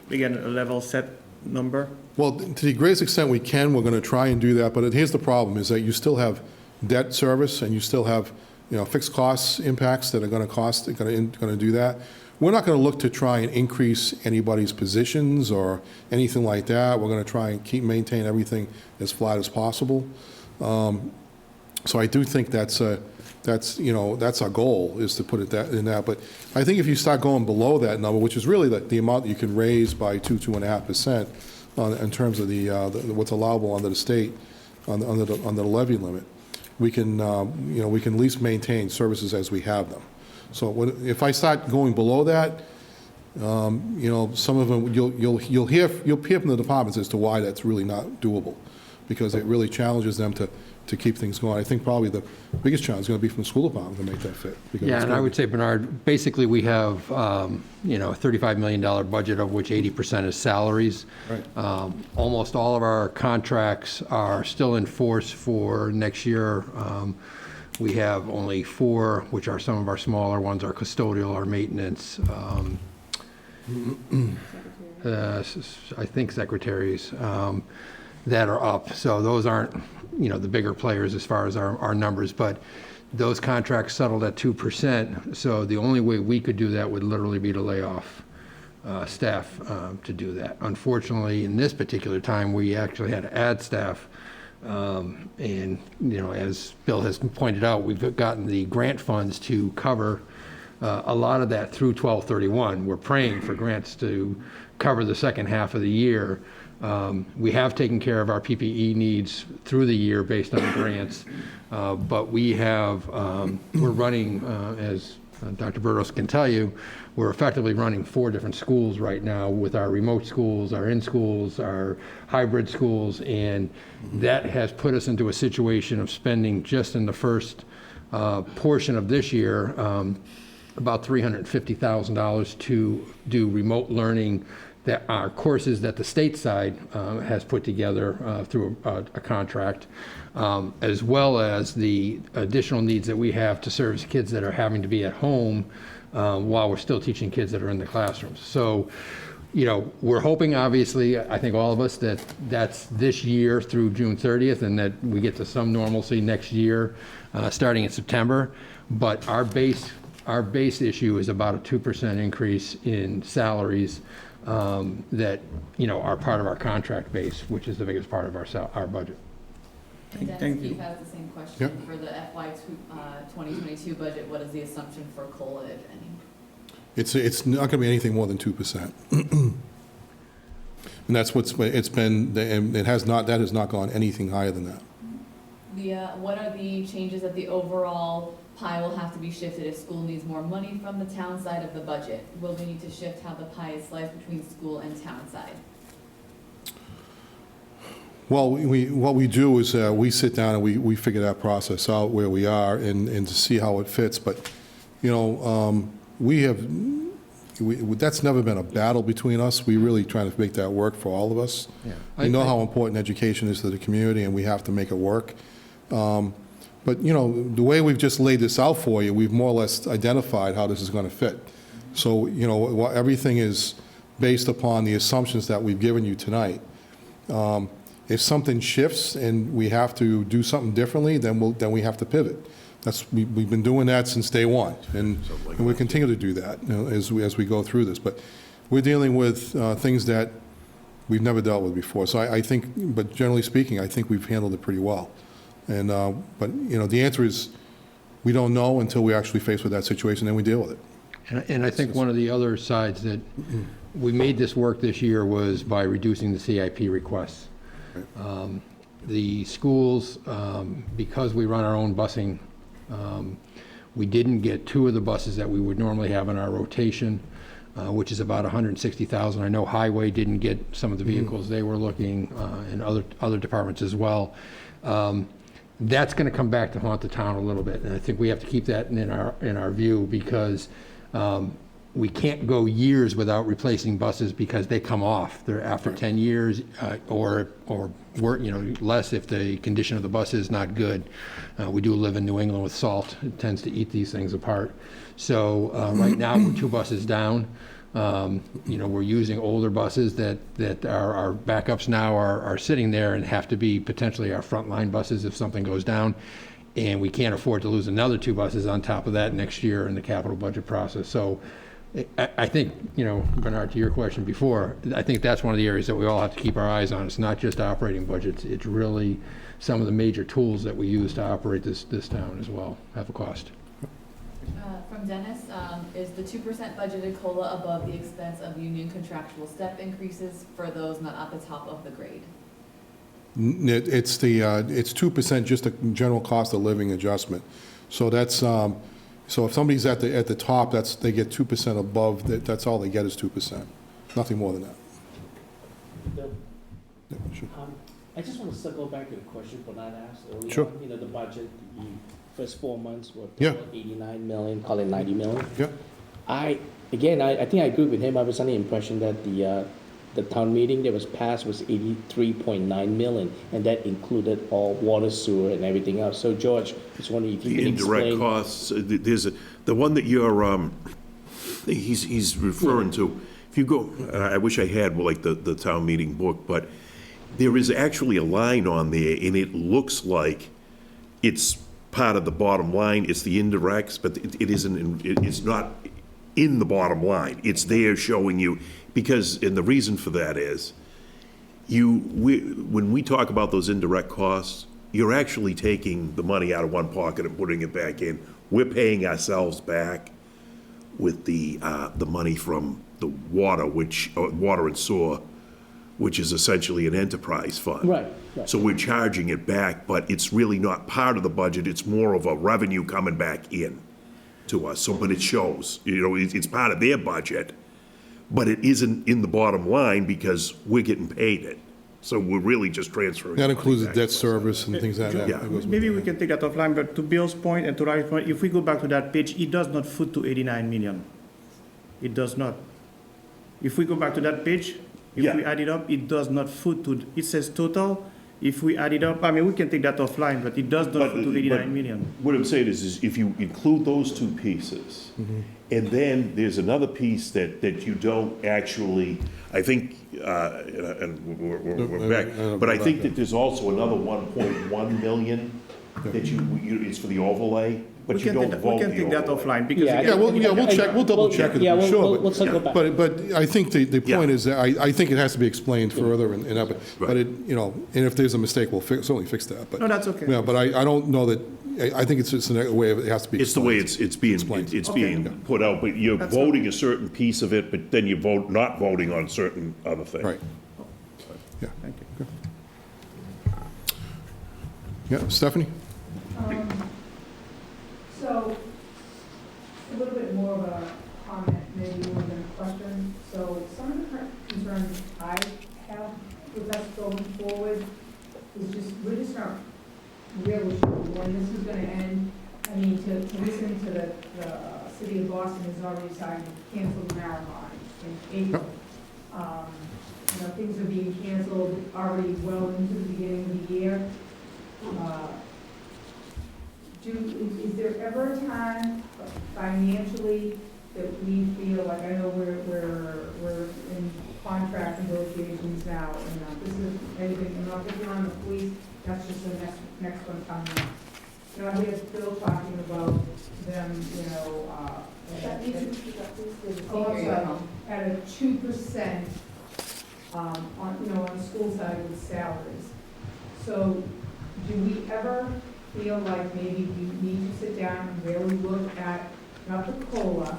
again, a level set number. Well, to the greatest extent we can, we're going to try and do that, but here's the problem, is that you still have debt service and you still have fixed costs impacts that are going to do that. We're not going to look to try and increase anybody's positions or anything like that. We're going to try and maintain everything as flat as possible. So I do think that's our goal, is to put it in that. But I think if you start going below that number, which is really the amount that you can raise by 2.5% in terms of what's allowable under the state under the levy limit, we can at least maintain services as we have them. So if I start going below that, some of them you'll hear from the departments as to why that's really not doable, because it really challenges them to keep things going. I think probably the biggest challenge is going to be from the school department to make that fit. Yeah, and I would say, Bernard, basically we have a $35 million budget, of which 80% is salaries. Right. Almost all of our contracts are still in force for next year. We have only 4, which are some of our smaller ones, our custodial, our maintenance, I think secretaries, that are up. So those aren't, the bigger players as far as our numbers, but those contracts settled at 2%. So the only way we could do that would literally be to lay off staff to do that. Unfortunately, in this particular time, we actually had to add staff. And, as Bill has pointed out, we've gotten the grant funds to cover a lot of that through 12/31. We're praying for grants to cover the second half of the year. We have taken care of our PPE needs through the year based on grants, but we have, we're running, as Dr. Burdos can tell you, we're effectively running 4 different schools right now with our remote schools, our in-schools, our hybrid schools, and that has put us into a situation of spending just in the first portion of this year about $350,000 to do remote learning, that are courses that the state side has put together through a contract, as well as the additional needs that we have to service kids that are having to be at home while we're still teaching kids that are in the classrooms. So, you know, we're hoping, obviously, I think all of us, that that's this year through June 30th, and that we get to some normalcy next year, starting in September. But our base issue is about a 2% increase in salaries that, you know, are part of our contract base, which is the biggest part of our budget. And Dennis, Thank you. Keith has the same question. For the FY 2022 budget, what is the assumption for COLA, if any? It's not going to be anything more than 2%. And that's what's, it's been, and that has not gone anything higher than that. What are the changes that the overall pie will have to be shifted if school needs more money from the town side of the budget? Will we need to shift how the pie is sliced between school and town side? Well, what we do is we sit down and we figure that process out where we are and to see how it fits. But, you know, that's never been a battle between us. We really try to make that work for all of us. Yeah. We know how important education is to the community, and we have to make it work. But, you know, the way we've just laid this out for you, we've more or less identified how this is going to fit. So, you know, everything is based upon the assumptions that we've given you tonight. If something shifts and we have to do something differently, then we have to pivot. We've been doing that since day one, and we'll continue to do that, you know, as we go through this. But we're dealing with things that we've never dealt with before. So I think, but generally speaking, I think we've handled it pretty well. And but you know, the answer is we don't know until we're actually faced with that situation, then we deal with it. And I think one of the other sides that we made this work this year was by reducing the CIP requests. The schools, because we run our own busing, we didn't get 2 of the buses that we would normally have in our rotation, which is about $160,000. I know Highway didn't get some of the vehicles they were looking, and other departments as well. That's going to come back to haunt the town a little bit, and I think we have to keep that in our view, because we can't go years without replacing buses because they come off. They're after 10 years, or you know, less if the condition of the bus is not good. We do live in New England with salt. It tends to eat these things apart. So right now we're 2 buses down. You know, we're using older buses that are our backups now are sitting there and have to be potentially our frontline buses if something goes down. And we can't afford to lose another 2 buses on top of that next year in the capital budget process. So I think, you know, Bernard, to your question before, I think that's one of the areas that we all have to keep our eyes on. It's not just operating budgets. It's really some of the major tools that we use to operate this town as well have a cost. From Dennis, is the 2% budgeted COLA above the expense of union contractual step increases for those not at the top of the grade? It's 2% just a general cost of living adjustment. So that's so if somebody's at the top, they get 2% above. That's all they get is 2%, nothing more than that. Bill, Yeah, sure. I just want to circle back to the question Bernard asked earlier. Sure. You know, the budget, the first 4 months were Yeah. 89 million, call it 90 million. Yeah. I think I agree with him. I was under the impression that the town meeting that was passed was 83.9 million, and that included all water, sewer, and everything else. So George, I was wondering if you The could indirect explain. costs, there's the one that you're, he's referring to. If you go, I wish I had like the town meeting book, but there is actually a line on there, and it looks like it's part of the bottom line. It's the indirects, but it isn't. It's not in the bottom line. It's there showing you, because, and the reason for that is, when we talk about those indirect costs, you're actually taking the money out of one pocket and putting it back in. We're paying ourselves back with the money from the water, water and sewer, which is essentially an enterprise fund. Right. So we're charging it back, but it's really not part of the budget, it's more of a revenue coming back in to us, so, but it shows, it's part of their budget, but it isn't in the bottom line because we're getting paid it. So we're really just transferring. That money includes the back debt to us. service and things like that. Yeah. that goes with Maybe that. we can take that offline, but to Bill's point and to Larry's point, if we go back to that page, it does not foot to 89 million. It does not. If we go back to that page, if Yeah. we add it up, it does not foot to, it says total. If we add it up, I mean, we can take that offline, but it does not foot to 89 million. What I'm saying is if you include those two pieces, and then there's another piece that you don't actually, I think, and we're back, but I think that there's also another 1.1 million that it's for the overlay, but you don't vote We can the take that overlay. offline, because Yeah, again, We'll check, we'll double check it Yeah, to be sure, we'll circle back. but I think the point Yeah. is that I think it has to be explained further and up, but it, and if there's a mistake, we'll certainly fix that, but. no, that's okay. Yeah, but I don't know that, I think it's just a way of, it has to be. It's the way explained. it's being, Explained. it's Okay. being put out, but you're That's voting a certain piece of it, but then you vote, not voting on certain other things. Right. Yeah. Thank you. Yeah, Stephanie? So, a little bit more of a comment, maybe more than a question. So, some of the concerns I have with us going forward is just, we're just not really sure when this is gonna end. I mean, to listen to the city of Boston has already decided to cancel the marathon in April. Things are being canceled already well into the beginning of the year. Is there ever a time financially that we feel like, I know we're in contract negotiations now, and this is anything, I'm not picking on the police, that's just the next one coming up. I hear Bill talking about them, at a 2%, on the school side with salaries. So, do we ever feel like maybe we need to sit down and really look at, not the COLA,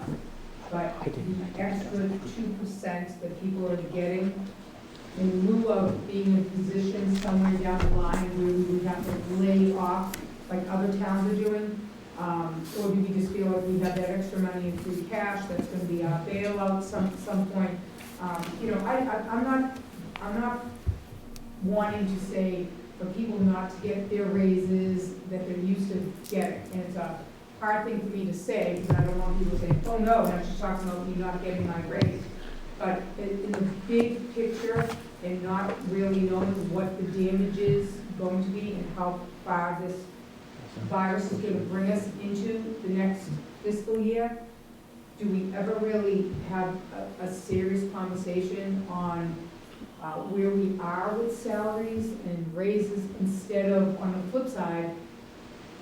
but the extra 2% that people are getting in lieu of being in a position somewhere down the line where we would have to lay off like other towns are doing? Or do we just feel like we have that extra money in free cash that's going to be our bailout some point? I'm not wanting to say for people not to get their raises that they're used to getting. And it's a hard thing for me to say, because I don't want people saying, oh no, now she's talking about me not getting my raise. But in the big picture, and not really knowing what the damage is going to be and how far this virus is going to bring us into the next fiscal year, do we ever really have a serious conversation on where we are with salaries and raises, instead of, on the flip side,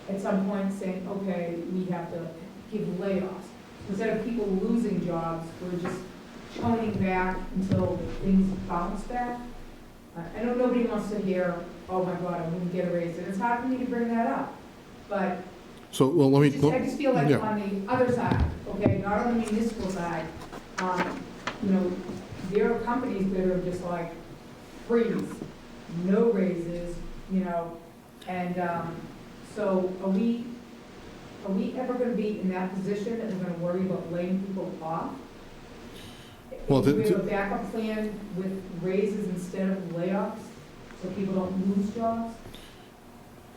at some point saying, okay, we have to give layoffs. Instead of people losing jobs, we're just toning back until things bounce back. I know nobody wants to hear, oh my God, I'm going to get a raise, and it's hard for me to bring that up. But So, well, let me. I just feel like yeah. on the other side, okay, not on the municipal side, there are companies that are just like, freeze, no raises, and so are we ever gonna be in that position that we're gonna worry about laying people off? Well, Do we have a backup plan with raises instead of layoffs, so people don't lose jobs?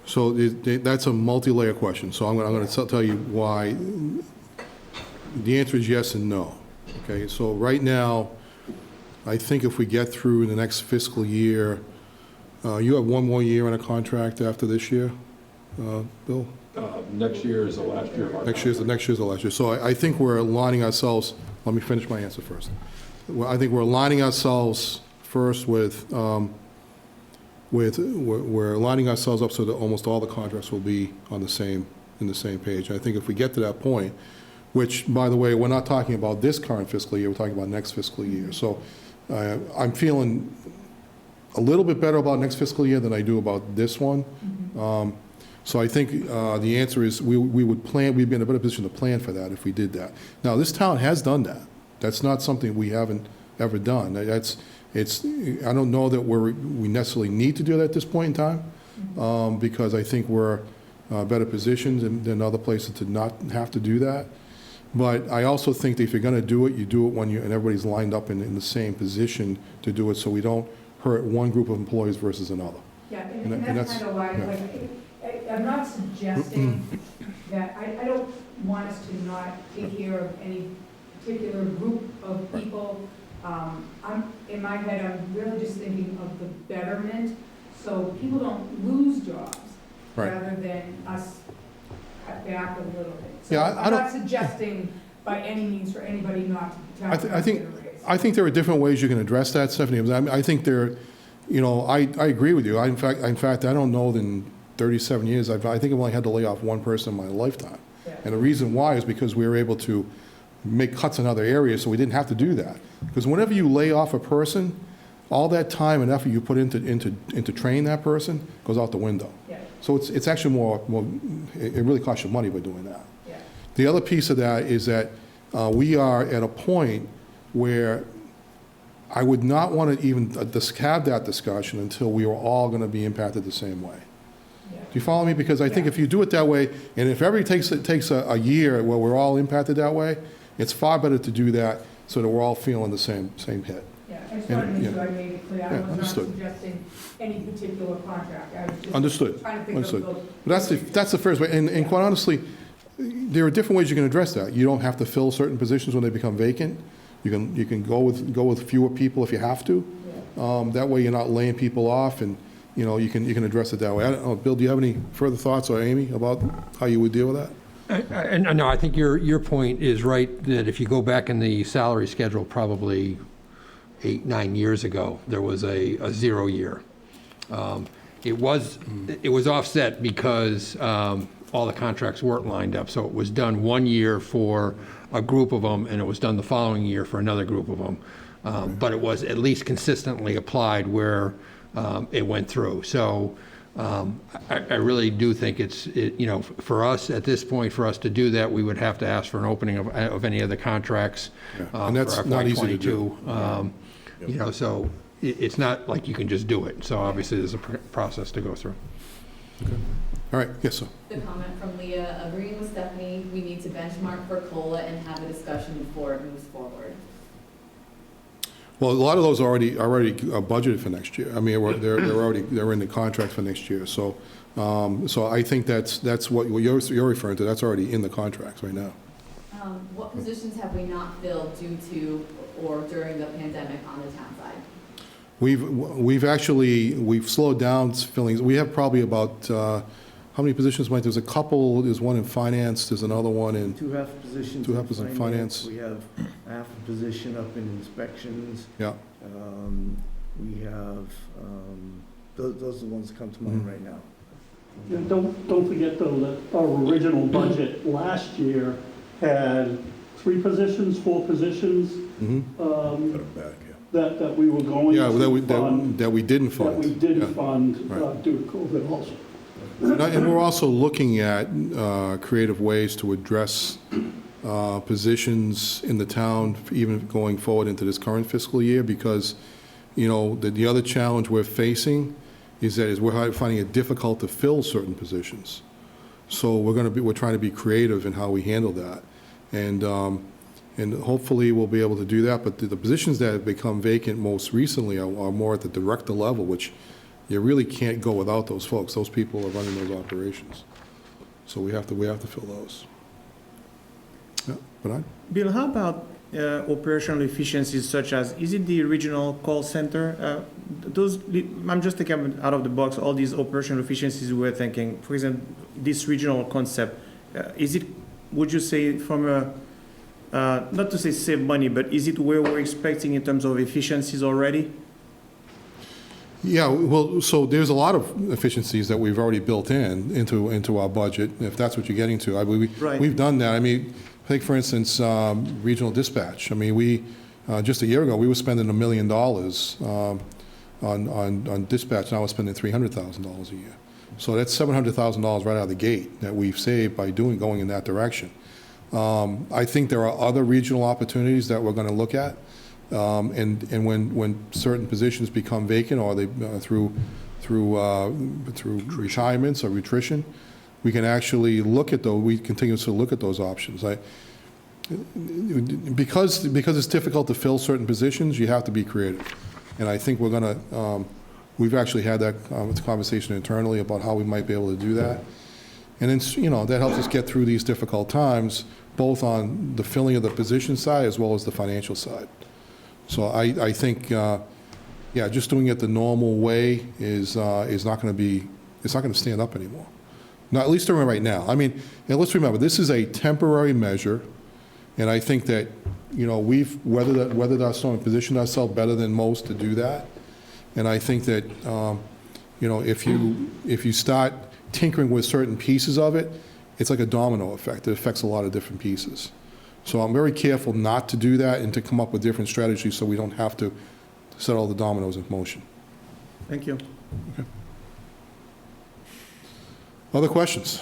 So that's a multi-layer question, so I'm going to tell you why. The answer is yes and no. Okay, so right now, I think if we get through the next fiscal year, you have one more year on a contract after this year, Bill? Next year is the last year of our Next year's the last year. So I think we're aligning ourselves, let me finish my answer first. Well, I think we're aligning ourselves first we're aligning ourselves up so that almost all the contracts will be in the same page. I think if we get to that point, which, by the way, we're not talking about this current fiscal year, we're talking about next fiscal year. So I'm feeling a little bit better about next fiscal year than I do about this one. So I think the answer is we'd be in a better position to plan for that if we did that. Now, this town has done that. That's not something we haven't ever done. I don't know that we necessarily need to do that at this point in time, because I think we're better positioned than other places to not have to do that. But I also think that if you're going to do it, you do it when and everybody's lined up in the same position to do it, so we don't hurt one group of employees versus another. Yeah, and that's kind of why, like, I'm not suggesting that, I don't want us to not take care of any particular group of people. In my head, I'm really just thinking of the betterment, so people don't lose jobs, Right. rather than us cut back a little bit. So Yeah, I'm not suggesting by any means for anybody not to I have thi- to I think- get a raise. I think there are different ways you can address that, Stephanie. I think I agree with you. In fact, I don't know that in 37 years, I think I've only had to lay off one person in my lifetime. Yeah. And the reason why is because we were able to make cuts in other areas, so we didn't have to do that. Because whenever you lay off a person, all that time and effort you put into training that person goes out the window. Yeah, So it's actually more, it really costs you money by doing that. yeah. The other piece of that is that we are at a point where I would not want to even have that discussion until we are all going to be impacted the same way. Yeah. Do you follow me? Because I think if you do it that way, and if everybody takes a year where we're all impacted that way, it's far better to do that so that we're all feeling the same hit. Yeah, I just wanted to make Yeah. sure I made it clear. I Yeah, was not understood. suggesting any particular contract. I was just Understood. trying to think Understood. of But that's the first way. And quite honestly, there are different ways you can address that. You don't have to fill certain positions when they become vacant. You can go with fewer people if you have to. That way you're not laying people off, and you can address it that way. I don't know, Bill, do you have any further thoughts, or Amy, about how you would deal with that? No, I think your point is right, that if you go back in the salary schedule, probably 8-9 years ago, there was a 0 year. It was offset because all the contracts weren't lined up, so it was done 1 year for a group of them, and it was done the following year for another group of them. But it was at least consistently applied where it went through. So I really do think for us, at this point, for us to do that, we would have to ask for an opening of any of the contracts And that's for not easy to do. FY22. So it's not like you can just do it. So obviously, there's a process to go through. All right, yes, sir. The comment from Leah, agreeing with Stephanie, we need to benchmark for COLA and have a discussion before it moves forward. Well, a lot of those are already budgeted for next year. I mean, they're in the contract for next year. So I think that's what you're referring to. That's already in the contracts right now. What positions have we not filled due to or during the pandemic on the town side? We've slowed down filling. We have probably about, how many positions, Mike? There's a couple, there's one in finance, there's another one in, Two half positions. Two half in finance. We have half a position up in inspections. yeah. We have, those are the ones that come to mind Mhm. right now. And don't forget though that our original budget last year had 3 positions, 4 positions, Mhm. that we were going Yeah, to fund. that we didn't That fund. we did Yeah. fund Right. due to COVID also. And we're also looking at creative ways to address positions in the town, even going forward into this current fiscal year, because, the other challenge we're facing is we're finding it difficult to fill certain positions. So we're trying to be creative in how we handle that. And hopefully we'll be able to do that, but the positions that have become vacant most recently are more at the director level, which you really can't go without those folks. Those people are running those operations. So we have to fill those. Yeah, Bernard? Bill, how about operational efficiencies such as, is it the regional call center? I'm just thinking out of the box, all these operational efficiencies we were thinking, for example, this regional concept, would you say from not to say save money, but is it where we're expecting in terms of efficiencies already? Yeah, well, so there's a lot of efficiencies that we've already built into our budget, if that's what you're getting to. Right. We've done that. I mean, take, for instance, regional dispatch. I mean, just a year ago, we were spending $1 million on dispatch. Now we're spending $300,000 a year. So that's $700,000 right out of the gate that we've saved by going in that direction. I think there are other regional opportunities that we're going to look at. And when certain positions become vacant, or they, through retirements or attrition, we can actually look at those, we continuously look at those options. Because it's difficult to fill certain positions, you have to be creative. And I think we're gonna, we've actually had that conversation internally about how we might be able to do that. And then, you know, that helps us get through these difficult times, both on the filling of the position side as well as the financial side. So I think, yeah, just doing it the normal way is not going to be, it's not going to stand up anymore. Not at least right now. I mean, and let's remember, this is a temporary measure, and I think that, you know, we've weathered our storm and positioned ourselves better than most to do that. And I think that, you know, if you start tinkering with certain pieces of it, it's like a domino effect. It affects a lot of different pieces. So I'm very careful not to do that and to come up with different strategies so we don't have to set all the dominoes in motion. Thank you. Okay. Other questions?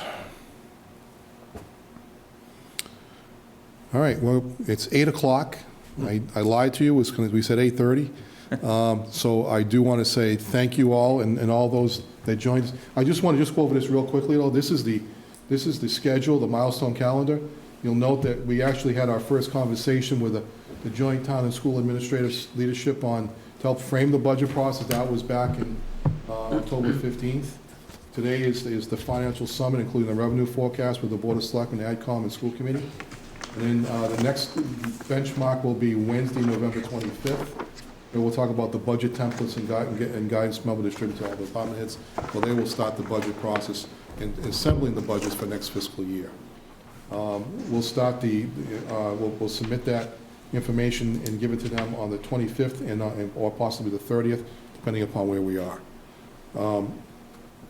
All right, well, it's 8 o'clock. I lied to you, we said 8:30. So I do want to say thank you all and all those that joined us. I just want to go over this real quickly, though. This is the schedule, the milestone calendar. You'll note that we actually had our first conversation with the joint town and school administrative leadership to help frame the budget process. That was back in October 15th. Today is the financial summit, including the revenue forecast with the Board of Selectmen, AdCom, and School Committee. And then the next benchmark will be Wednesday, November 25th. And we'll talk about the budget templates and guidance memo distributed to all the department heads. Well, they will start the budget process and assembling the budgets for next fiscal year. We'll start we'll submit that information and give it to them on the 25th or possibly the 30th, depending upon where we are.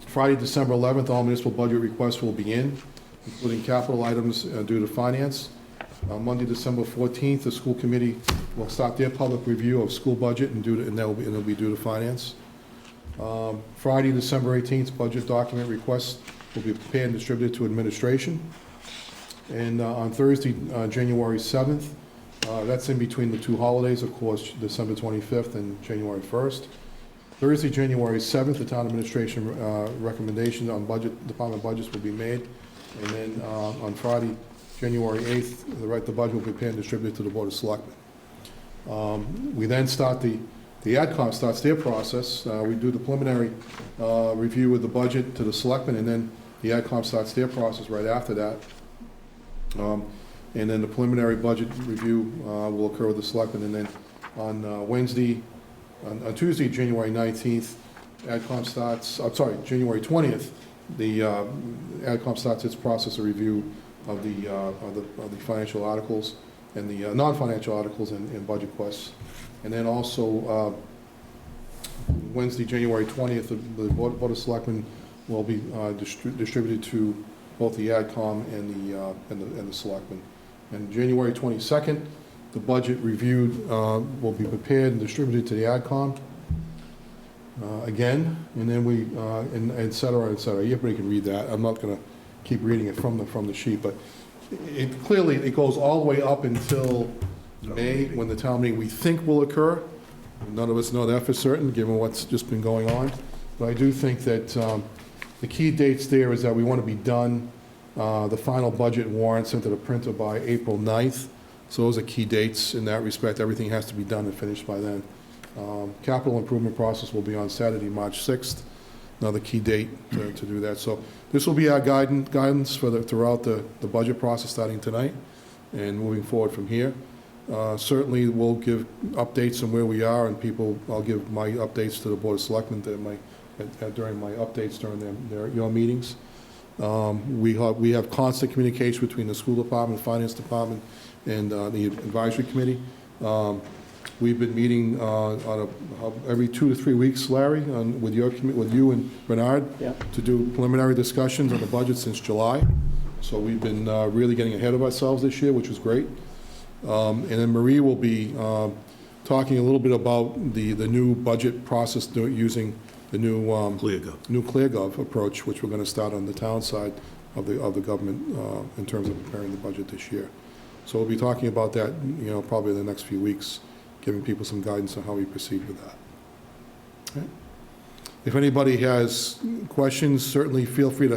Friday, December 11th, all municipal budget requests will be in, including capital items due to finance. Monday, December 14th, the school committee will start their public review of school budget and it'll be due to finance. Friday, December 18th, budget document requests will be prepared and distributed to administration. And on Thursday, January 7th, that's in between the two holidays, of course, December 25th and January 1st. Thursday, January 7th, the town administration recommendation on department budgets will be made. And then on Friday, January 8th, the budget will be prepared and distributed to the Board of Selectmen. We then start the AdCom starts their process. We do the preliminary review of the budget to the Selectmen, and then the AdCom starts their process right after that. And then the preliminary budget review will occur with the Selectmen, and then on on Tuesday, January 19th, AdCom starts, January 20th, the AdCom starts its process of review of the financial articles and the non-financial articles and budget requests. And then also Wednesday, January 20th, the Board of Selectmen will be distributed to both the AdCom and the Selectmen. And January 22nd, the budget reviewed will be prepared and distributed to the AdCom again, and then we and et cetera, et cetera. Everybody can read that. I'm not going to keep reading it from the sheet, but it goes all the way up until May, when the town meeting we think will occur. None of us know that for certain, given what's just been going on. But I do think that the key dates there is that we want to be done, the final budget warrant sent to the printer by April 9th. So those are key dates in that respect. Everything has to be done and finished by then. Capital improvement process will be on Saturday, March 6th. Another key date to do that. So this will be our guidance for throughout the budget process starting tonight and moving forward from here. Certainly we'll give updates on where we are, and I'll give my updates to the Board of Selectmen during my updates during your meetings. We have constant communication between the school department, finance department, and the advisory committee. We've been meeting every 2 to 3 weeks, Larry, with you and Bernard, Yeah. to do preliminary discussions on the budget since July. So we've been really getting ahead of ourselves this year, which was great. And then Marie will be talking a little bit about the new budget process using the new ClearGov approach, which we're going to start on the town side of the government in terms of preparing the budget this year. So we'll be talking about that, probably in the next few weeks, giving people some guidance on how we proceed with that. Okay. If anybody has questions, certainly feel free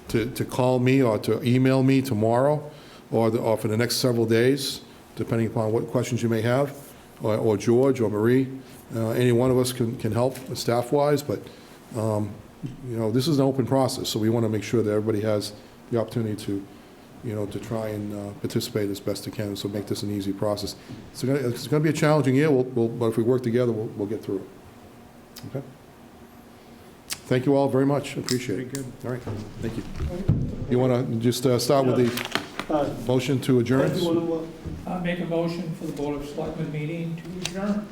to call me or to email me tomorrow or for the next several days, depending upon what questions you may have, or George or Marie. Any one of us can help staff-wise, but, this is an open process, so we want to make sure that everybody has the opportunity to try and participate as best they can, so make this an easy process. It's going to be a challenging year, but if we work together, we'll get through it. Okay? Thank you all very much. Appreciate it. Very good. All right. Thank you. You want to just start with the motion to adjourn? Make a motion for the Board of Selectmen meeting to adjourn.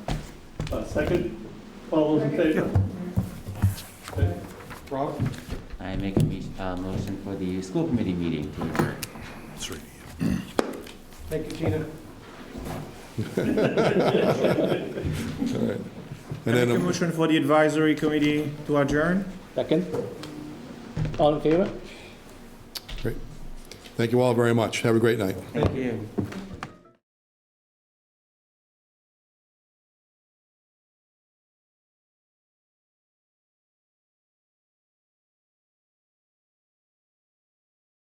Second, all those in favor? Rob? I make a motion for the school committee meeting to adjourn. That's right. Thank you, Tina. All right. And then a motion for the advisory committee to adjourn. Second? All in favor? Great. Thank you all very much. Have a great night. Thank you.